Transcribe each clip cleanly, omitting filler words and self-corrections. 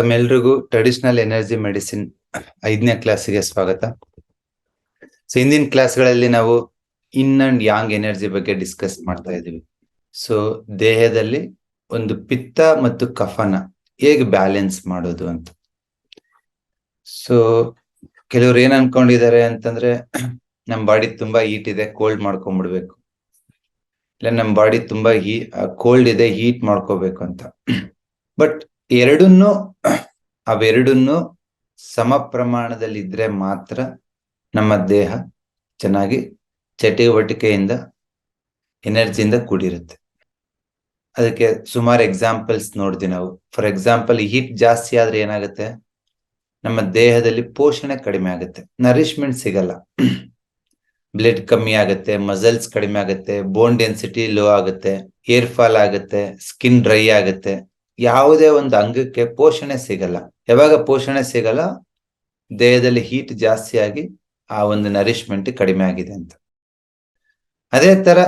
ತಮ್ಮೆಲ್ರಿಗೂ traditional energy medicine 5ನೇ ಕ್ಲಾಸಿಗೆ ಸ್ವಾಗತ. ಹಿಂದಿನ ಕ್ಲಾಸ್ಗಳಲ್ಲಿ ನಾವು ಇನ್ ಅಂಡ್ ಯಾಂಗ್ ಎನರ್ಜಿ ಬಗ್ಗೆ ಡಿಸ್ಕಸ್ ಮಾಡ್ತಾ ಇದೀವಿ. ದೇಹದಲ್ಲಿ ಒಂದು ಪಿತ್ತ ಮತ್ತು ಕಫನ ಹೇಗೆ ಬ್ಯಾಲೆನ್ಸ್ ಮಾಡೋದು ಅಂತ. ಕೆಲವರು ಏನ್ ಅನ್ಕೊಂಡಿದ್ದಾರೆ ಅಂತಂದ್ರೆ ನಮ್ ಬಾಡಿ ತುಂಬಾ ಹೀಟ್ ಇದೆ, ಕೋಲ್ಡ್ ಮಾಡ್ಕೊಂಡ್ಬಿಡ್ಬೇಕು, ಇಲ್ಲ ನಮ್ ಬಾಡಿ ತುಂಬಾ ಕೋಲ್ಡ್ ಇದೆ, ಹೀಟ್ ಮಾಡ್ಕೋಬೇಕು ಅಂತ. ಬಟ್ ಅವೆರಡನ್ನು ಸಮ ಪ್ರಮಾಣದಲ್ಲಿ ಇದ್ರೆ ಮಾತ್ರ ನಮ್ಮ ದೇಹ ಚೆನ್ನಾಗಿ ಚಟುವಟಿಕೆಯಿಂದ ಎನರ್ಜಿಯಿಂದ ಕೂಡಿರುತ್ತೆ. ಅದಕ್ಕೆ ಸುಮಾರು ಎಕ್ಸಾಂಪಲ್ಸ್ ನೋಡಿದ್ವಿ ನಾವು. ಫಾರ್ ಎಕ್ಸಾಂಪಲ್, ಹೀಟ್ ಜಾಸ್ತಿ ಆದ್ರೆ ಏನಾಗುತ್ತೆ, ನಮ್ಮ ದೇಹದಲ್ಲಿ ಪೋಷಣೆ ಕಡಿಮೆ ಆಗುತ್ತೆ, ನರಿಶ್ಮೆಂಟ್ ಸಿಗಲ್ಲ, ಬ್ಲಡ್ ಕಮ್ಮಿ ಆಗುತ್ತೆ, ಮಸಲ್ಸ್ ಕಡಿಮೆ ಆಗುತ್ತೆ, ಬೋನ್ ಡೆನ್ಸಿಟಿ ಲೋ ಆಗುತ್ತೆ, ಏರ್ ಫಾಲ್ ಆಗುತ್ತೆ, ಸ್ಕಿನ್ ಡ್ರೈ ಆಗುತ್ತೆ. ಯಾವುದೇ ಒಂದು ಅಂಗಕ್ಕೆ ಪೋಷಣೆ ಸಿಗಲ್ಲ. ಯಾವಾಗ ಪೋಷಣೆ ಸಿಗಲ್ಲ, ದೇಹದಲ್ಲಿ ಹೀಟ್ ಜಾಸ್ತಿ ಆಗಿ ಆ ಒಂದು ನರಿಶ್ಮೆಂಟ್ ಕಡಿಮೆ ಆಗಿದೆ ಅಂತ. ಅದೇ ತರ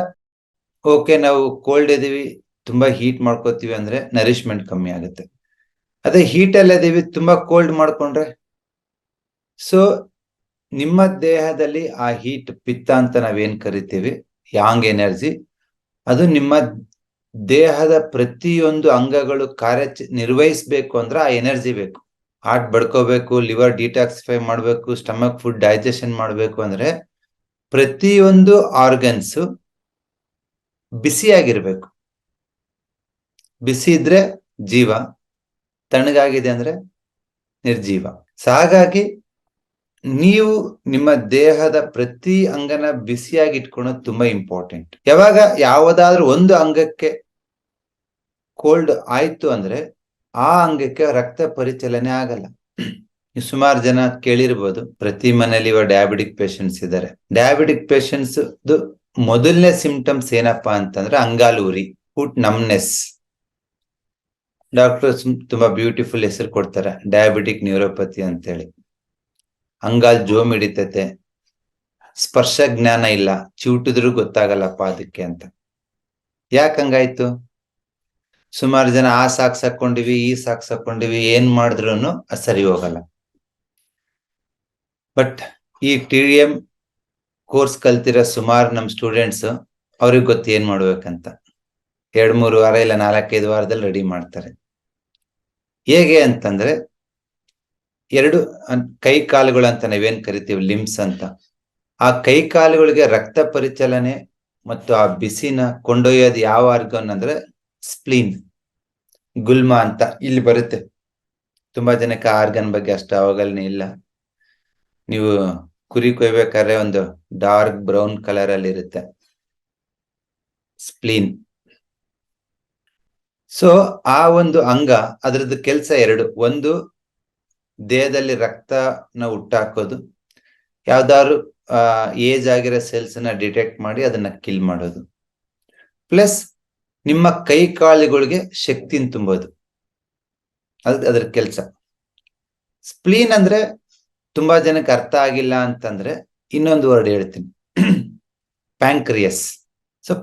ನಾವು ಕೋಲ್ಡ್ ಇದೀವಿ, ತುಂಬಾ ಹೀಟ್ ಮಾಡ್ಕೋತೀವಿ ಅಂದ್ರೆ ನರಿಶ್ಮೆಂಟ್ ಕಮ್ಮಿ ಆಗುತ್ತೆ. ಅದೇ ಹೀಟ್ ಅಲ್ಲಿ ಇದೀವಿ, ತುಂಬಾ ಕೋಲ್ಡ್ ಮಾಡ್ಕೊಂಡ್ರೆ ನಿಮ್ಮ ದೇಹದಲ್ಲಿ ಆ ಹೀಟ್, ಪಿತ್ತ ಅಂತ ನಾವೇನ್ ಕರಿತೀವಿ, ಯಾಂಗ್ ಎನರ್ಜಿ, ಅದು ನಿಮ್ಮ ದೇಹದ ಪ್ರತಿಯೊಂದು ಅಂಗಗಳು ಕಾರ್ಯ ನಿರ್ವಹಿಸ್ಬೇಕು ಅಂದ್ರೆ ಆ ಎನರ್ಜಿ ಬೇಕು. ಹಾರ್ಟ್ ಬಡ್ಕೋಬೇಕು, ಲಿವರ್ ಡಿಟಾಕ್ಸಿಫೈ ಮಾಡ್ಬೇಕು, ಸ್ಟಮಕ್ ಫುಡ್ ಡೈಜೆಷನ್ ಮಾಡ್ಬೇಕು ಅಂದ್ರೆ ಪ್ರತಿಯೊಂದು ಆರ್ಗನ್ಸ್ ಬಿಸಿಯಾಗಿರ್ಬೇಕು. ಬಿಸಿ ಇದ್ರೆ ಜೀವ, ತಣ್ಣಗಾಗಿದೆ ಅಂದ್ರೆ ನಿರ್ಜೀವ. ಹಾಗಾಗಿ ನೀವು ನಿಮ್ಮ ದೇಹದ ಪ್ರತಿ ಅಂಗನ ಬಿಸಿಯಾಗಿ ಇಟ್ಕೊಳ್ಳೋದು ತುಂಬಾ ಇಂಪಾರ್ಟೆಂಟ್. ಯಾವಾಗ ಯಾವುದಾದ್ರೂ ಒಂದು ಅಂಗಕ್ಕೆ ಕೋಲ್ಡ್ ಆಯ್ತು ಅಂದ್ರೆ ಆ ಅಂಗಕ್ಕೆ ರಕ್ತ ಪರಿಚಲನೆ ಆಗಲ್ಲ. ಸುಮಾರು ಜನ ಕೇಳಿರ್ಬೋದು, ಪ್ರತಿ ಮನೆಯಲ್ಲಿ ಇವಾಗ ಡಯಾಬಿಟಿಕ್ ಪೇಷಂಟ್ಸ್ ಇದ್ದಾರೆ. ಡಯಾಬಿಟಿಕ್ ಪೇಷಂಟ್ಸ್ ಮೊದಲನೇ ಸಿಂಪ್ಟಮ್ಸ್ ಏನಪ್ಪಾ ಅಂತಂದ್ರೆ ಅಂಗಾಲು ಉರಿ, ಫುಟ್ ನಮ್ನೆಸ್. ಡಾಕ್ಟರ್ಸ್ ತುಂಬಾ ಬ್ಯೂಟಿಫುಲ್ ಹೆಸರು ಕೊಡ್ತಾರೆ, ಡಯಾಬಿಟಿಕ್ ನ್ಯೂರೋಪತಿ ಅಂತೇಳಿ. ಅಂಗಾಲ್ ಜೋಮ್ ಹಿಡಿತೈತೆ, ಸ್ಪರ್ಶ ಜ್ಞಾನ ಇಲ್ಲ, ಚಿವುಟಿದ್ರು ಗೊತ್ತಾಗಲ್ಲಪ್ಪ ಅದಕ್ಕೆ ಅಂತ. ಯಾಕಂಗಾಯ್ತು? ಸುಮಾರು ಜನ ಆ ಸಾಕ್ಸ್ ಹಾಕೊಂಡಿವಿ, ಈ ಸಾಕ್ಸ್ ಹಾಕೊಂಡಿವಿ, ಏನ್ ಮಾಡಿದ್ರು ಸರಿ ಹೋಗಲ್ಲ. ಬಟ್ ಈ TDM ಕೋರ್ಸ್ ಕಲ್ತಿರೋ ಸುಮಾರು ನಮ್ ಸ್ಟೂಡೆಂಟ್ಸ್, ಅವ್ರಿಗೆ ಗೊತ್ತು ಏನ್ ಮಾಡ್ಬೇಕಂತ. 2-3 ವಾರ ಇಲ್ಲ 4-5 ವಾರದಲ್ಲಿ ರೆಡಿ ಮಾಡ್ತಾರೆ. ಹೇಗೆ ಅಂತಂದ್ರೆ, 2 ಕೈ ಕಾಲುಗಳು ಅಂತ ನಾವೇನ್ ಕರಿತೀವಿ, ಲಿಮ್ಸ್ ಅಂತ, ಆ ಕೈ ಕಾಲುಗಳಿಗೆ ರಕ್ತ ಪರಿಚಲನೆ ಮತ್ತು ಆ ಬಿಸಿನ ಕೊಂಡೊಯ್ಯೋದು ಯಾವ ಆರ್ಗನ್ ಅಂದ್ರೆ ಸ್ಪ್ಲೀನ್, ಗುಲ್ಮ ಅಂತ ಇಲ್ಲಿ ಬರುತ್ತೆ. ತುಂಬಾ ಜನಕ್ಕೆ ಆರ್ಗನ್ ಬಗ್ಗೆ ಅಷ್ಟು ಅವಗಾಹನೆ ಇಲ್ಲ. ನೀವು ಕುರಿ ಕೊಯ್ಬೇಕಾದ್ರೆ ಒಂದು ಡಾರ್ಕ್ ಬ್ರೌನ್ ಕಲರ್ ಅಲ್ಲಿ ಇರುತ್ತೆ ಸ್ಪ್ಲೀನ್. ಆ ಒಂದು ಅಂಗ, ಅದ್ರದ್ದು ಕೆಲಸ 2. ಒಂದು, ದೇಹದಲ್ಲಿ ರಕ್ತನ ಹುಟ್ಟಾಕೋದು, ಯಾವ್ದಾದ್ರು ಏಜ್ ಆಗಿರೋ ಸೆಲ್ಸ್ ನ ಡಿಟೆಕ್ಟ್ ಮಾಡಿ ಅದನ್ನ ಕಿಲ್ ಮಾಡೋದು, ಪ್ಲಸ್ ನಿಮ್ಮ ಕೈ ಕಾಲುಗಳಿಗೆ ಶಕ್ತಿನ ತುಂಬೋದು, ಅದ್ರ ಕೆಲಸ. ಸ್ಪ್ಲೀನ್ ಅಂದ್ರೆ ತುಂಬಾ ಜನಕ್ಕೆ ಅರ್ಥ ಆಗಿಲ್ಲ ಅಂತಂದ್ರೆ ಇನ್ನೊಂದು ವರ್ಡ್ ಹೇಳ್ತೀನಿ, ಪ್ಯಾಂಕ್ರಿಯಸ್.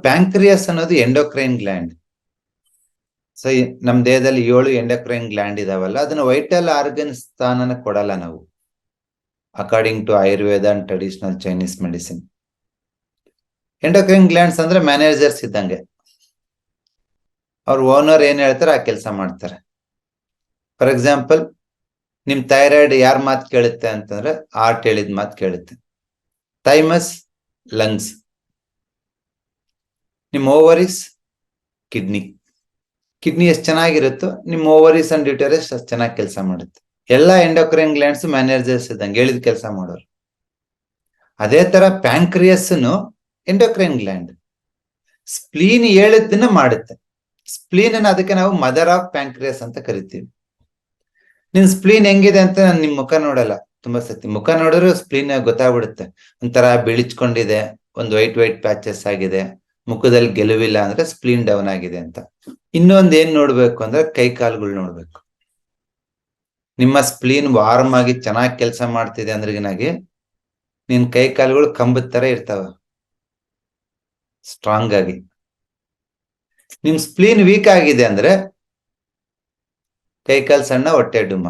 ಪ್ಯಾಂಕ್ರಿಯಸ್ ಅನ್ನೋದು ಎಂಡೋಕ್ರೈನ್ ಗ್ಲ್ಯಾಂಡ್. ನಮ್ ದೇಹದಲ್ಲಿ 7 ಎಂಡೋಕ್ರೈನ್ ಗ್ಲ್ಯಾಂಡ್ ಇದಾವಲ್ಲ, ಅದನ್ನ ವೈಟಲ್ ಆರ್ಗನ್ ಸ್ಥಾನನ ಕೊಡಲ್ಲ ನಾವು, according to Ayurveda and traditional Chinese medicine. Endocrine glands ಅಂದ್ರೆ ಮ್ಯಾನೇಜರ್ಸ್ ಇದ್ದಂಗೆ, ಅವ್ರ ಓನರ್ ಏನ್ ಹೇಳ್ತಾರೆ ಆ ಕೆಲಸ ಮಾಡ್ತಾರೆ. ಫಾರ್ ಎಕ್ಸಾಂಪಲ್, ನಿಮ್ ಥೈರಾಯ್ಡ್ ಯಾರ್ ಮಾತು ಕೇಳುತ್ತೆ ಅಂತಂದ್ರೆ ಹಾರ್ಟ್ ಹೇಳಿದ ಮಾತು ಕೇಳುತ್ತೆ, ಥೈಮಸ್ ಲಂಗ್ಸ್, ನಿಮ್ ಓವರೀಸ್ ಕಿಡ್ನಿ ಎಷ್ಟು ಚೆನ್ನಾಗಿರುತ್ತೋ ನಿಮ್ ಓವರೀಸ್ ಅಂಡ್ ಡ್ಯೂಟರಸ್ ಅಷ್ಟು ಚೆನ್ನಾಗಿ ಕೆಲಸ ಮಾಡುತ್ತೆ. ಎಲ್ಲಾ ಎಂಡೋಕ್ರೈನ್ ಗ್ಲ್ಯಾಂಡ್ಸ್ ಮ್ಯಾನೇಜರ್ಸ್ ಇದ್ದಂಗೆ, ಹೇಳಿದ ಕೆಲಸ ಮಾಡೋರು. ಅದೇ ತರ ಪ್ಯಾಂಕ್ರಿಯಸ್ ಎಂಡೋಕ್ರೈನ್ ಗ್ಲ್ಯಾಂಡ್, ಸ್ಪ್ಲೀನ್ ಹೇಳಿದ್ದನ್ನ ಮಾಡುತ್ತೆ. ಸ್ಪ್ಲೀನ್ ಅದಕ್ಕೆ ನಾವು ಮದರ್ ಆಫ್ ಪ್ಯಾಂಕ್ರಿಯಸ್ ಅಂತ ಕರಿತೀವಿ. ನಿನ್ ಸ್ಪ್ಲೀನ್ ಹೆಂಗಿದೆ ಅಂತ ನಾನು ನಿಮ್ ಮುಖ ನೋಡಲ್ಲ, ತುಂಬಾ ಸತಿ ಮುಖ ನೋಡಿದ್ರು ಸ್ಪ್ಲೀನ್ ಗೊತ್ತಾಗ್ಬಿಡುತ್ತೆ. ಒಂಥರ ಬಿಳಿಚ್ಕೊಂಡಿದೆ, ಒಂದು ವೈಟ್ ಪ್ಯಾಚಸ್ ಆಗಿದೆ, ಮುಖದಲ್ಲಿ ಗೆಲುವಿಲ್ಲ ಅಂದ್ರೆ ಸ್ಪ್ಲೀನ್ ಡೌನ್ ಆಗಿದೆ ಅಂತ. ಇನ್ನೊಂದ್ ಏನ್ ನೋಡ್ಬೇಕು ಅಂದ್ರೆ ಕೈ ಕಾಲುಗಳು ನೋಡ್ಬೇಕು. ನಿಮ್ಮ ಸ್ಪ್ಲೀನ್ ವಾರ್ಮ್ ಆಗಿ ಚೆನ್ನಾಗಿ ಕೆಲಸ ಮಾಡ್ತಿದೆ ಅಂದ್ರಿಗಿನಾಗಿ ನಿನ್ ಕೈ ಕಾಲುಗಳು ಕಂಬದ ತರ ಇರ್ತಾವ, ಸ್ಟ್ರಾಂಗ್ ಆಗಿ. ನಿಮ್ ಸ್ಪ್ಲೀನ್ ವೀಕ್ ಆಗಿದೆ ಅಂದ್ರೆ ಕೈಕಾಲು ಸಣ್ಣ, ಹೊಟ್ಟೆ ಡುಮ್ಮ.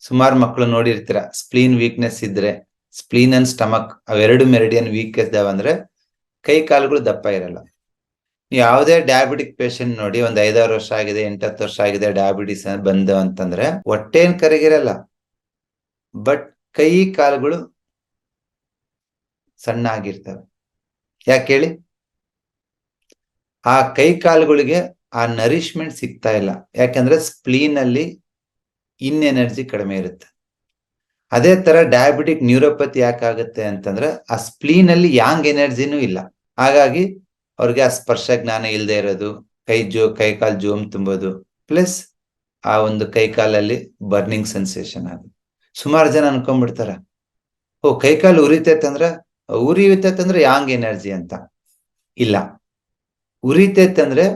ಸುಮಾರು ಮಕ್ಕಳು ನೋಡಿರ್ತೀರ, ಸ್ಪ್ಲೀನ್ ವೀಕ್ನೆಸ್ ಇದ್ರೆ, ಸ್ಪ್ಲೀನ್ ಅಂಡ್ ಸ್ಟಮಕ್ ಅವೆರಡು ಮೆರಿಡಿಯನ್ ವೀಕ್ ಇದ್ದಾವಂದ್ರೆ ಕೈ ಕಾಲುಗಳು ದಪ್ಪ ಇರಲ್ಲ. ಯಾವುದೇ ಡಯಾಬಿಟಿಕ್ ಪೇಷಂಟ್ ನೋಡಿ, ಒಂದ್ 5-6 ವರ್ಷ ಆಗಿದೆ, 8-10 ವರ್ಷ ಆಗಿದೆ ಡಯಾಬಿಟಿಸ್ ಬಂದು ಅಂತಂದ್ರೆ ಹೊಟ್ಟೆ ಏನ್ ಕರಗಿರಲ್ಲ, ಬಟ್ ಕೈ ಕಾಲುಗಳು ಸಣ್ಣ ಆಗಿರ್ತವೆ. ಯಾಕೆ ಹೇಳಿ? ಆ ಕೈ ಕಾಲುಗಳಿಗೆ ಆ ನರಿಶ್ಮೆಂಟ್ ಸಿಗ್ತಾ ಇಲ್ಲ. ಯಾಕಂದ್ರೆ ಸ್ಪ್ಲೀನ್ ಅಲ್ಲಿ ಇನ್ ಎನರ್ಜಿ ಕಡಿಮೆ ಇರುತ್ತೆ. ಅದೇ ತರ ಡಯಾಬಿಟಿಕ್ ನ್ಯೂರೋಪತಿ ಯಾಕಾಗುತ್ತೆ ಅಂತಂದ್ರೆ ಆ ಸ್ಪ್ಲೀನ್ ಅಲ್ಲಿ ಯಾಂಗ್ ಎನರ್ಜಿನೂ ಇಲ್ಲ. ಹಾಗಾಗಿ ಅವ್ರಿಗೆ ಆ ಸ್ಪರ್ಶ ಜ್ಞಾನ ಇಲ್ಲದೆ ಇರೋದು, ಕೈ ಕಾಲು ಜೋಮ್ ತುಂಬೋದು, ಪ್ಲಸ್ ಆ ಒಂದು ಕೈ ಕಾಲಲ್ಲಿ ಬರ್ನಿಂಗ್ ಸೆನ್ಸೇಷನ್ ಆಗುತ್ತೆ. ಸುಮಾರು ಜನ ಅನ್ಕೊಂಡ್ಬಿಡ್ತಾರ, ಓ ಕೈ ಕಾಲು ಉರಿತೈತಂದ್ರ ಉರಿಯುತ್ತಂದ್ರೆ ಯಾಂಗ್ ಎನರ್ಜಿ ಅಂತ. ಇಲ್ಲ, ಉರಿತೈತಂದ್ರೆ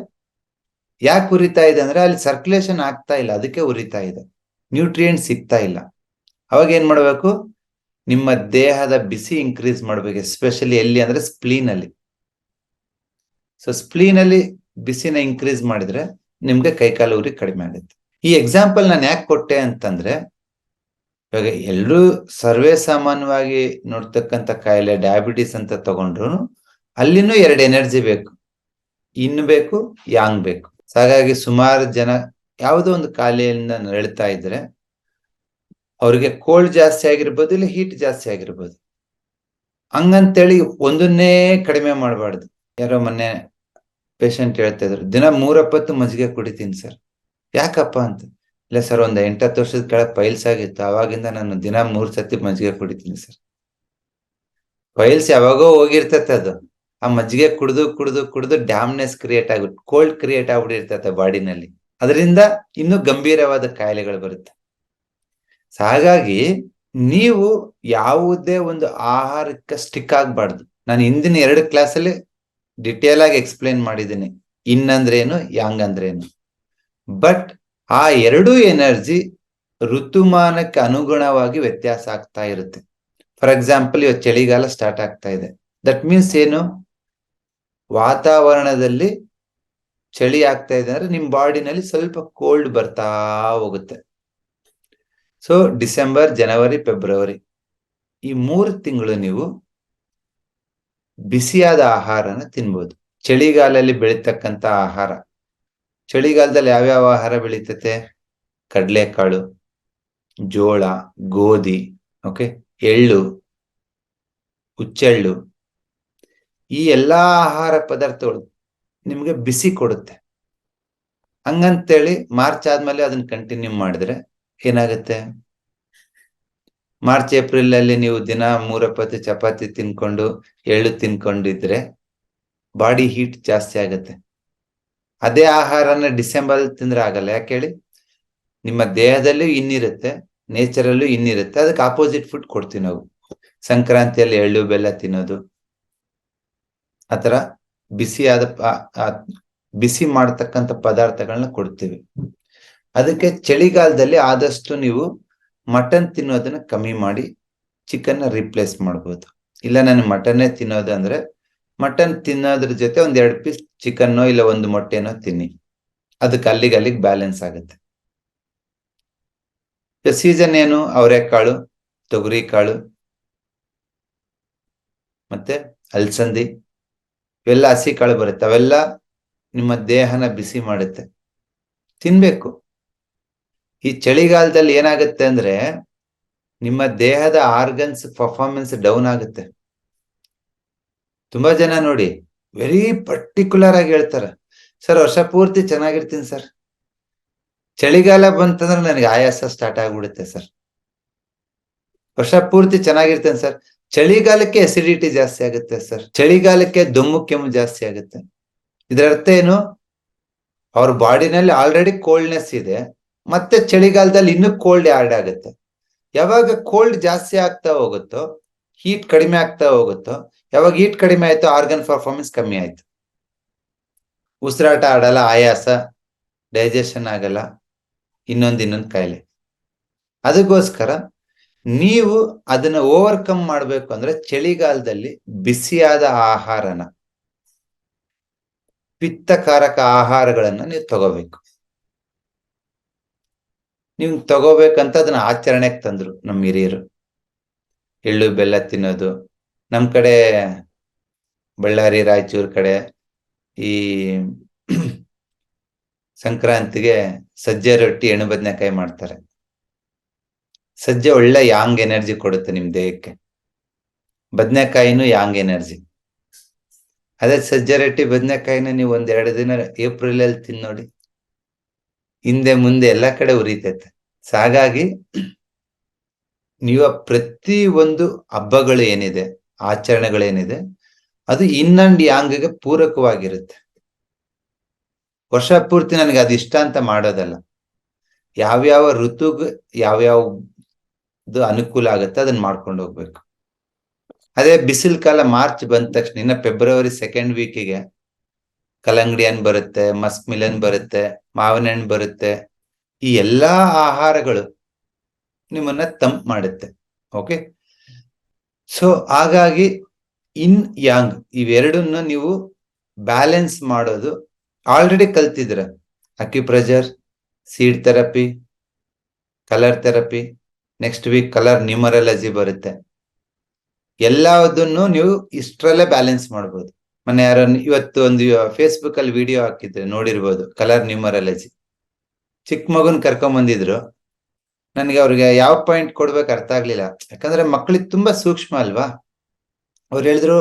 ಯಾಕೆ ಉರಿತಾ ಇದೆ ಅಂದ್ರೆ ಅಲ್ಲಿ ಸರ್ಕ್ಯುಲೇಷನ್ ಆಗ್ತಾ ಇಲ್ಲ, ಅದಕ್ಕೆ ಉರಿತಾ ಇದೆ. ನ್ಯೂಟ್ರಿಯೆಂಟ್ ಸಿಗ್ತಾ ಇಲ್ಲ. ಅವಾಗ ಏನ್ ಮಾಡ್ಬೇಕು? ನಿಮ್ಮ ದೇಹದ ಬಿಸಿ ಇನ್ಕ್ರೀಸ್ ಮಾಡ್ಬೇಕು, ಎಸ್ಪೆಷಲಿ ಎಲ್ಲಿ ಅಂದ್ರೆ ಸ್ಪ್ಲೀನ್ ಅಲ್ಲಿ. ಸೊ ಸ್ಪ್ಲೀನ್ ಅಲ್ಲಿ ಬಿಸಿನ ಇನ್ಕ್ರೀಸ್ ಮಾಡಿದ್ರೆ ನಿಮ್ಗೆ ಕೈಕಾಲು ಉರಿ ಕಡಿಮೆ ಆಗುತ್ತೆ. ಈ ಎಕ್ಸಾಂಪಲ್ ನಾನು ಯಾಕೆ ಕೊಟ್ಟೆ ಅಂತಂದ್ರೆ, ಇವಾಗ ಎಲ್ಲರೂ ಸರ್ವೇ ಸಾಮಾನ್ಯವಾಗಿ ನೋಡ್ತಕ್ಕಂಥ ಕಾಯಿಲೆ ಡಯಾಬಿಟಿಸ್ ಅಂತ ತಗೊಂಡ್ರು ಅಲ್ಲಿನೂ 2 ಎನರ್ಜಿ ಬೇಕು, ಇನ್ ಬೇಕು, ಯಾಂಗ್ ಬೇಕು. ಹಾಗಾಗಿ ಸುಮಾರು ಜನ ಯಾವುದೋ ಒಂದು ಕಾಯಿಲೆಯಿಂದ ನರಳ್ತಾ ಇದ್ರೆ ಅವ್ರಿಗೆ ಕೋಲ್ಡ್ ಜಾಸ್ತಿ ಆಗಿರ್ಬೋದು, ಇಲ್ಲ ಹೀಟ್ ಜಾಸ್ತಿ ಆಗಿರ್ಬೋದು. ಹಂಗಂತೇಳಿ ಒಂದನ್ನೇ ಕಡಿಮೆ ಮಾಡಬಾರ್ದು. ಯಾರೋ ಮೊನ್ನೆ ಪೇಷಂಟ್ ಹೇಳ್ತಾ ಇದ್ರು, ದಿನ 3 ಹೊತ್ತು ಮಜ್ಜಿಗೆ ಕುಡಿತೀನಿ ಸರ್. ಯಾಕಪ್ಪ ಅಂತ. ಇಲ್ಲ ಸರ್, ಒಂದ್ 8-10 ವರ್ಷದ ಕೆಳಗೆ ಪೈಲ್ಸ್ ಆಗಿತ್ತು, ಅವಾಗಿಂದ ನಾನು ದಿನ 3 ಸತಿ ಮಜ್ಜಿಗೆ ಕುಡಿತೀನಿ ಸರ್. ಪೈಲ್ಸ್ ಯಾವಾಗೋ ಹೋಗಿರ್ತತೆ, ಅದು ಆ ಮಜ್ಜಿಗೆ ಕುಡಿದು ಕುಡಿದು ಕುಡಿದು ಡ್ಯಾಮ್ನೆಸ್ ಕ್ರಿಯೇಟ್ ಆಗುತ್ತೆ, ಕೋಲ್ಡ್ ಕ್ರಿಯೇಟ್ ಆಗ್ಬಿಟ್ಟಿರ್ತತೆ ಬಾಡಿನಲ್ಲಿ. ಅದರಿಂದ ಇನ್ನೂ ಗಂಭೀರವಾದ ಕಾಯಿಲೆಗಳು ಬರುತ್ತೆ. ಹಾಗಾಗಿ ನೀವು ಯಾವುದೇ ಒಂದು ಆಹಾರಕ್ಕೆ ಸ್ಟಿಕ್ ಆಗ್ಬಾರ್ದು. ನಾನು ಹಿಂದಿನ 2 ಕ್ಲಾಸಲ್ಲಿ ಡಿಟೇಲ್ ಆಗಿ ಎಕ್ಸ್ಪ್ಲೇನ್ ಮಾಡಿದ್ದೀನಿ, ಇನ್ ಅಂದ್ರೇನು, ಯಾಂಗ್ ಅಂದ್ರೇನು. ಬಟ್ ಆ 2 ಎನರ್ಜಿ ಋತುಮಾನಕ್ಕೆ ಅನುಗುಣವಾಗಿ ವ್ಯತ್ಯಾಸ ಆಗ್ತಾ ಇರುತ್ತೆ. ಫಾರ್ ಎಕ್ಸಾಂಪಲ್, ಇವತ್ತು ಚಳಿಗಾಲ ಸ್ಟಾರ್ಟ್ ಆಗ್ತಾ ಇದೆ. ದಟ್ ಮೀನ್ಸ್ ಏನು? ವಾತಾವರಣದಲ್ಲಿ ಚಳಿ ಆಗ್ತಾ ಇದೆ ಅಂದ್ರೆ ನಿಮ್ ಬಾಡಿನಲ್ಲಿ ಸ್ವಲ್ಪ ಕೋಲ್ಡ್ ಬರ್ತಾ ಹೋಗುತ್ತೆ. ಸೊ ಡಿಸೆಂಬರ್, ಜನವರಿ, ಫೆಬ್ರವರಿ ಈ 3 ತಿಂಗಳು ನೀವು ಬಿಸಿಯಾದ ಆಹಾರನ ತಿನ್ಬೋದು. ಚಳಿಗಾಲದಲ್ಲಿ ಬೆಳೀತಕ್ಕಂಥ ಆಹಾರ. ಚಳಿಗಾಲದಲ್ಲಿ ಯಾವ್ಯಾವ ಆಹಾರ ಬೆಳೀತತೆ? ಕಡಲೆಕಾಳು, ಜೋಳ, ಗೋಧಿ, ಓಕೆ, ಎಳ್ಳು, ಹುಚ್ಚೆಳ್ಳು, ಈ ಎಲ್ಲಾ ಆಹಾರ ಪದಾರ್ಥಗಳು ನಿಮ್ಗೆ ಬಿಸಿ ಕೊಡುತ್ತೆ. ಹಂಗಂತೇಳಿ ಮಾರ್ಚ್ ಆದ್ಮೇಲೆ ಅದನ್ನ ಕಂಟಿನ್ಯೂ ಮಾಡಿದ್ರೆ ಏನಾಗುತ್ತೆ? ಮಾರ್ಚ್ ಏಪ್ರಿಲ್ ಅಲ್ಲಿ ನೀವು ದಿನ 3 ಹೊತ್ತು ಚಪಾತಿ ತಿನ್ಕೊಂಡು ಎಳ್ಳು ತಿನ್ಕೊಂಡಿದ್ರೆ ಬಾಡಿ ಹೀಟ್ ಜಾಸ್ತಿ ಆಗುತ್ತೆ. ಅದೇ ಆಹಾರನ ಡಿಸೆಂಬರ್ ತಿಂದ್ರೆ ಆಗಲ್ಲ. ಯಾಕೆ ಹೇಳಿ? ನಿಮ್ಮ ದೇಹದಲ್ಲೂ ಇನ್ನಿರುತ್ತೆ, ನೇಚರಲ್ಲೂ ಇನ್ನಿರುತ್ತೆ. ಅದಕ್ಕೆ ಆಪೋಸಿಟ್ ಫುಡ್ ಕೊಡ್ತೀವಿ ನಾವು. ಸಂಕ್ರಾಂತಿಯಲ್ಲಿ ಎಳ್ಳು ಬೆಲ್ಲ ತಿನ್ನೋದು, ಆತರ ಬಿಸಿಯಾದ ಬಿಸಿ ಮಾಡತಕ್ಕಂಥ ಪದಾರ್ಥಗಳನ್ನ ಕೊಡ್ತೀವಿ. ಅದಕ್ಕೆ ಚಳಿಗಾಲದಲ್ಲಿ ಆದಷ್ಟು ನೀವು ಮಟನ್ ತಿನ್ನೋದನ್ನ ಕಮ್ಮಿ ಮಾಡಿ ಚಿಕನ್ ರಿಪ್ಲೇಸ್ ಮಾಡ್ಬೋದು. ಇಲ್ಲ ನಾನು ಮಟನ್ನೇ ತಿನ್ನೋದು ಅಂದ್ರೆ ಮಟನ್ ತಿನ್ನೋದ್ರ ಜೊತೆ 1-2 ಪೀಸ್ ಚಿಕನ್ನೋ ಇಲ್ಲ 1 ಮೊಟ್ಟೆನೋ ತಿನ್ನಿ. ಅದಕ್ಕೆ ಅಲ್ಲಿಗೆ ಬ್ಯಾಲೆನ್ಸ್ ಆಗುತ್ತೆ. ಸೀಸನ್ ಏನು? ಅವರೆಕಾಳು, ತೊಗರಿ ಕಾಳು, ಮತ್ತೆ ಅಲಸಂದಿ, ಇವೆಲ್ಲ ಹಸಿ ಕಾಳು ಬರುತ್ತೆ. ಅವೆಲ್ಲ ನಿಮ್ಮ ದೇಹನ ಬಿಸಿ ಮಾಡುತ್ತೆ, ತಿನ್ಬೇಕು. ಈ ಚಳಿಗಾಲದಲ್ಲಿ ಏನಾಗುತ್ತೆ ಅಂದ್ರೆ ನಿಮ್ಮ ದೇಹದ ಆರ್ಗನ್ಸ್ ಪರ್ಫಾರ್ಮೆನ್ಸ್ ಡೌನ್ ಆಗುತ್ತೆ. ತುಂಬಾ ಜನ ನೋಡಿ ವೆರಿ ಪರ್ಟಿಕ್ಯುಲರ್ ಆಗಿ ಹೇಳ್ತಾರೆ, ಸರ್ ವರ್ಷ ಪೂರ್ತಿ ಚೆನ್ನಾಗಿರ್ತೀನಿ ಸರ್, ಚಳಿಗಾಲ ಬಂತಂದ್ರೆ ನನಗೆ ಆಯಾಸ ಸ್ಟಾರ್ಟ್ ಆಗ್ಬಿಡುತ್ತೆ ಸರ್. ವರ್ಷ ಪೂರ್ತಿ ಚೆನ್ನಾಗಿರ್ತೇನೆ ಸರ್, ಚಳಿಗಾಲಕ್ಕೆ ಅಸಿಡಿಟಿ ಜಾಸ್ತಿ ಆಗುತ್ತೆ ಸರ್, ಚಳಿಗಾಲಕ್ಕೆ ದಮ್ಮು ಕೆಮ್ಮು ಜಾಸ್ತಿ ಆಗುತ್ತೆ. ಇದರ ಅರ್ಥ ಏನು? ಅವ್ರ ಬಾಡಿನಲ್ಲಿ ಆಲ್ರೆಡಿ ಕೋಲ್ಡ್ನೆಸ್ ಇದೆ, ಮತ್ತೆ ಚಳಿಗಾಲದಲ್ಲಿ ಇನ್ನೂ ಕೋಲ್ಡ್ ಆಡ್ ಆಗುತ್ತೆ. ಯಾವಾಗ ಕೋಲ್ಡ್ ಜಾಸ್ತಿ ಆಗ್ತಾ ಹೋಗುತ್ತೋ, ಹೀಟ್ ಕಡಿಮೆ ಆಗ್ತಾ ಹೋಗುತ್ತೋ, ಯಾವಾಗ ಹೀಟ್ ಕಡಿಮೆ ಆಯ್ತೋ ಆರ್ಗನ್ ಪರ್ಫಾರ್ಮೆನ್ಸ್ ಕಮ್ಮಿ ಆಯ್ತು. ಉಸಿರಾಟ ಆಡಲ್ಲ, ಆಯಾಸ, ಡೈಜೆಷನ್ ಆಗಲ್ಲ, ಇನ್ನೊಂದು ಕಾಯಿಲೆ. ಅದಕ್ಕೋಸ್ಕರ ನೀವು ಅದನ್ನ ಓವರ್ಕಮ್ ಮಾಡ್ಬೇಕು ಅಂದ್ರೆ ಚಳಿಗಾಲದಲ್ಲಿ ಬಿಸಿಯಾದ ಆಹಾರನ, ಪಿತ್ತಕಾರಕ ಆಹಾರಗಳನ್ನ ನೀವು ತಗೋಬೇಕು. ನೀವು ತಗೋಬೇಕಂತ ಅದನ್ನ ಆಚರಣೆಗೆ ತಂದ್ರು ನಮ್ಮ ಹಿರಿಯರು. ಎಳ್ಳು ಬೆಲ್ಲ ತಿನ್ನೋದು. ನಮ್ ಕಡೆ ಬಳ್ಳಾರಿ ರಾಯಚೂರ್ ಕಡೆ ಈ ಸಂಕ್ರಾಂತಿಗೆ ಸಜ್ಜೆ ರೊಟ್ಟಿ ಎಣ್ಣೆ ಬದನೆಕಾಯಿ ಮಾಡ್ತಾರೆ. ಸಜ್ಜೆ ಒಳ್ಳೆ ಯಾಂಗ್ ಎನರ್ಜಿ ಕೊಡುತ್ತೆ ನಿಮ್ ದೇಹಕ್ಕೆ. ಬದನೆಕಾಯಿನೂ ಯಾಂಗ್ ಎನರ್ಜಿ. ಅದೇ ಸಜ್ಜೆ ರೊಟ್ಟಿ ಬದನೆಕಾಯಿನ ನೀವು 1-2 ದಿನ ಏಪ್ರಿಲ್ ಅಲ್ಲಿ ತಿನ್ ನೋಡಿ, ಹಿಂದೆ ಮುಂದೆ ಎಲ್ಲಾ ಕಡೆ ಉರಿತೈತೆ. ಹಾಗಾಗಿ ನೀವು ಪ್ರತಿ ಒಂದು ಹಬ್ಬಗಳು ಏನಿದೆ, ಆಚರಣೆಗಳೇನಿದೆ, ಅದು ಇನ್ ಅಂಡ್ ಯಾಂಗ್ಗೆ ಪೂರಕವಾಗಿರುತ್ತೆ. ವರ್ಷ ಪೂರ್ತಿ ನನಗೆ ಅದು ಇಷ್ಟ ಅಂತ ಮಾಡೋದಲ್ಲ. ಯಾವ್ಯಾವ ಋತುಗೆ ಯಾವ್ಯಾವ್ದು ಅನುಕೂಲ ಆಗುತ್ತೆ ಅದನ್ನ ಮಾಡ್ಕೊಂಡು ಹೋಗ್ಬೇಕು. ಅದೇ ಬಿಸಿಲು ಕಾಲ ಮಾರ್ಚ್ ಬಂದ ತಕ್ಷಣ ಇನ್ನ ಫೆಬ್ರವರಿ 2nd ವೀಕಿಗೆ ಕಲ್ಲಂಗಡಿ ಹಣ್ಣು ಬರುತ್ತೆ, ಮಸ್ಕ್ ಮಿಲನ್ ಬರುತ್ತೆ, ಮಾವಿನ ಹಣ್ಣು ಬರುತ್ತೆ. ಈ ಎಲ್ಲಾ ಆಹಾರಗಳು ನಿಮ್ಮನ್ನ ತಂಪ್ ಮಾಡುತ್ತೆ. ಓಕೆ, ಸೊ ಹಾಗಾಗಿ ಇನ್ ಯಾಂಗ್ ಇವೆರಡನ್ನ ನೀವು ಬ್ಯಾಲೆನ್ಸ್ ಮಾಡೋದು ಆಲ್ರೆಡಿ ಕಲ್ತಿದ್ರ. Acupressure, seed therapy, colour therapy, next week colour numerology ಬರುತ್ತೆ. ಎಲ್ಲದನ್ನು ನೀವು ಇಷ್ಟರಲ್ಲೇ ಬ್ಯಾಲೆನ್ಸ್ ಮಾಡ್ಬೋದು. ಮೊನ್ನೆ ಯಾರೋ ಇವತ್ತು ಒಂದು ಫೇಸ್ಬುಕ್ ಅಲ್ಲಿ ವಿಡಿಯೋ ಹಾಕಿದ್ರೆ ನೋಡಿರ್ಬೋದು, ಕಲರ್ ನ್ಯೂಮರಾಲಜಿ. ಚಿಕ್ಕ ಮಗುನ್ ಕರ್ಕೊಂಡ್ ಬಂದಿದ್ರು. ನನಗೆ ಅವ್ರಿಗೆ ಯಾವ ಪಾಯಿಂಟ್ ಕೊಡ್ಬೇಕು ಅರ್ಥ ಆಗ್ಲಿಲ್ಲ. ಯಾಕಂದ್ರೆ ಮಕ್ಳಿಗೆ ತುಂಬಾ ಸೂಕ್ಷ್ಮ ಅಲ್ವಾ. ಅವ್ರು ಹೇಳಿದ್ರು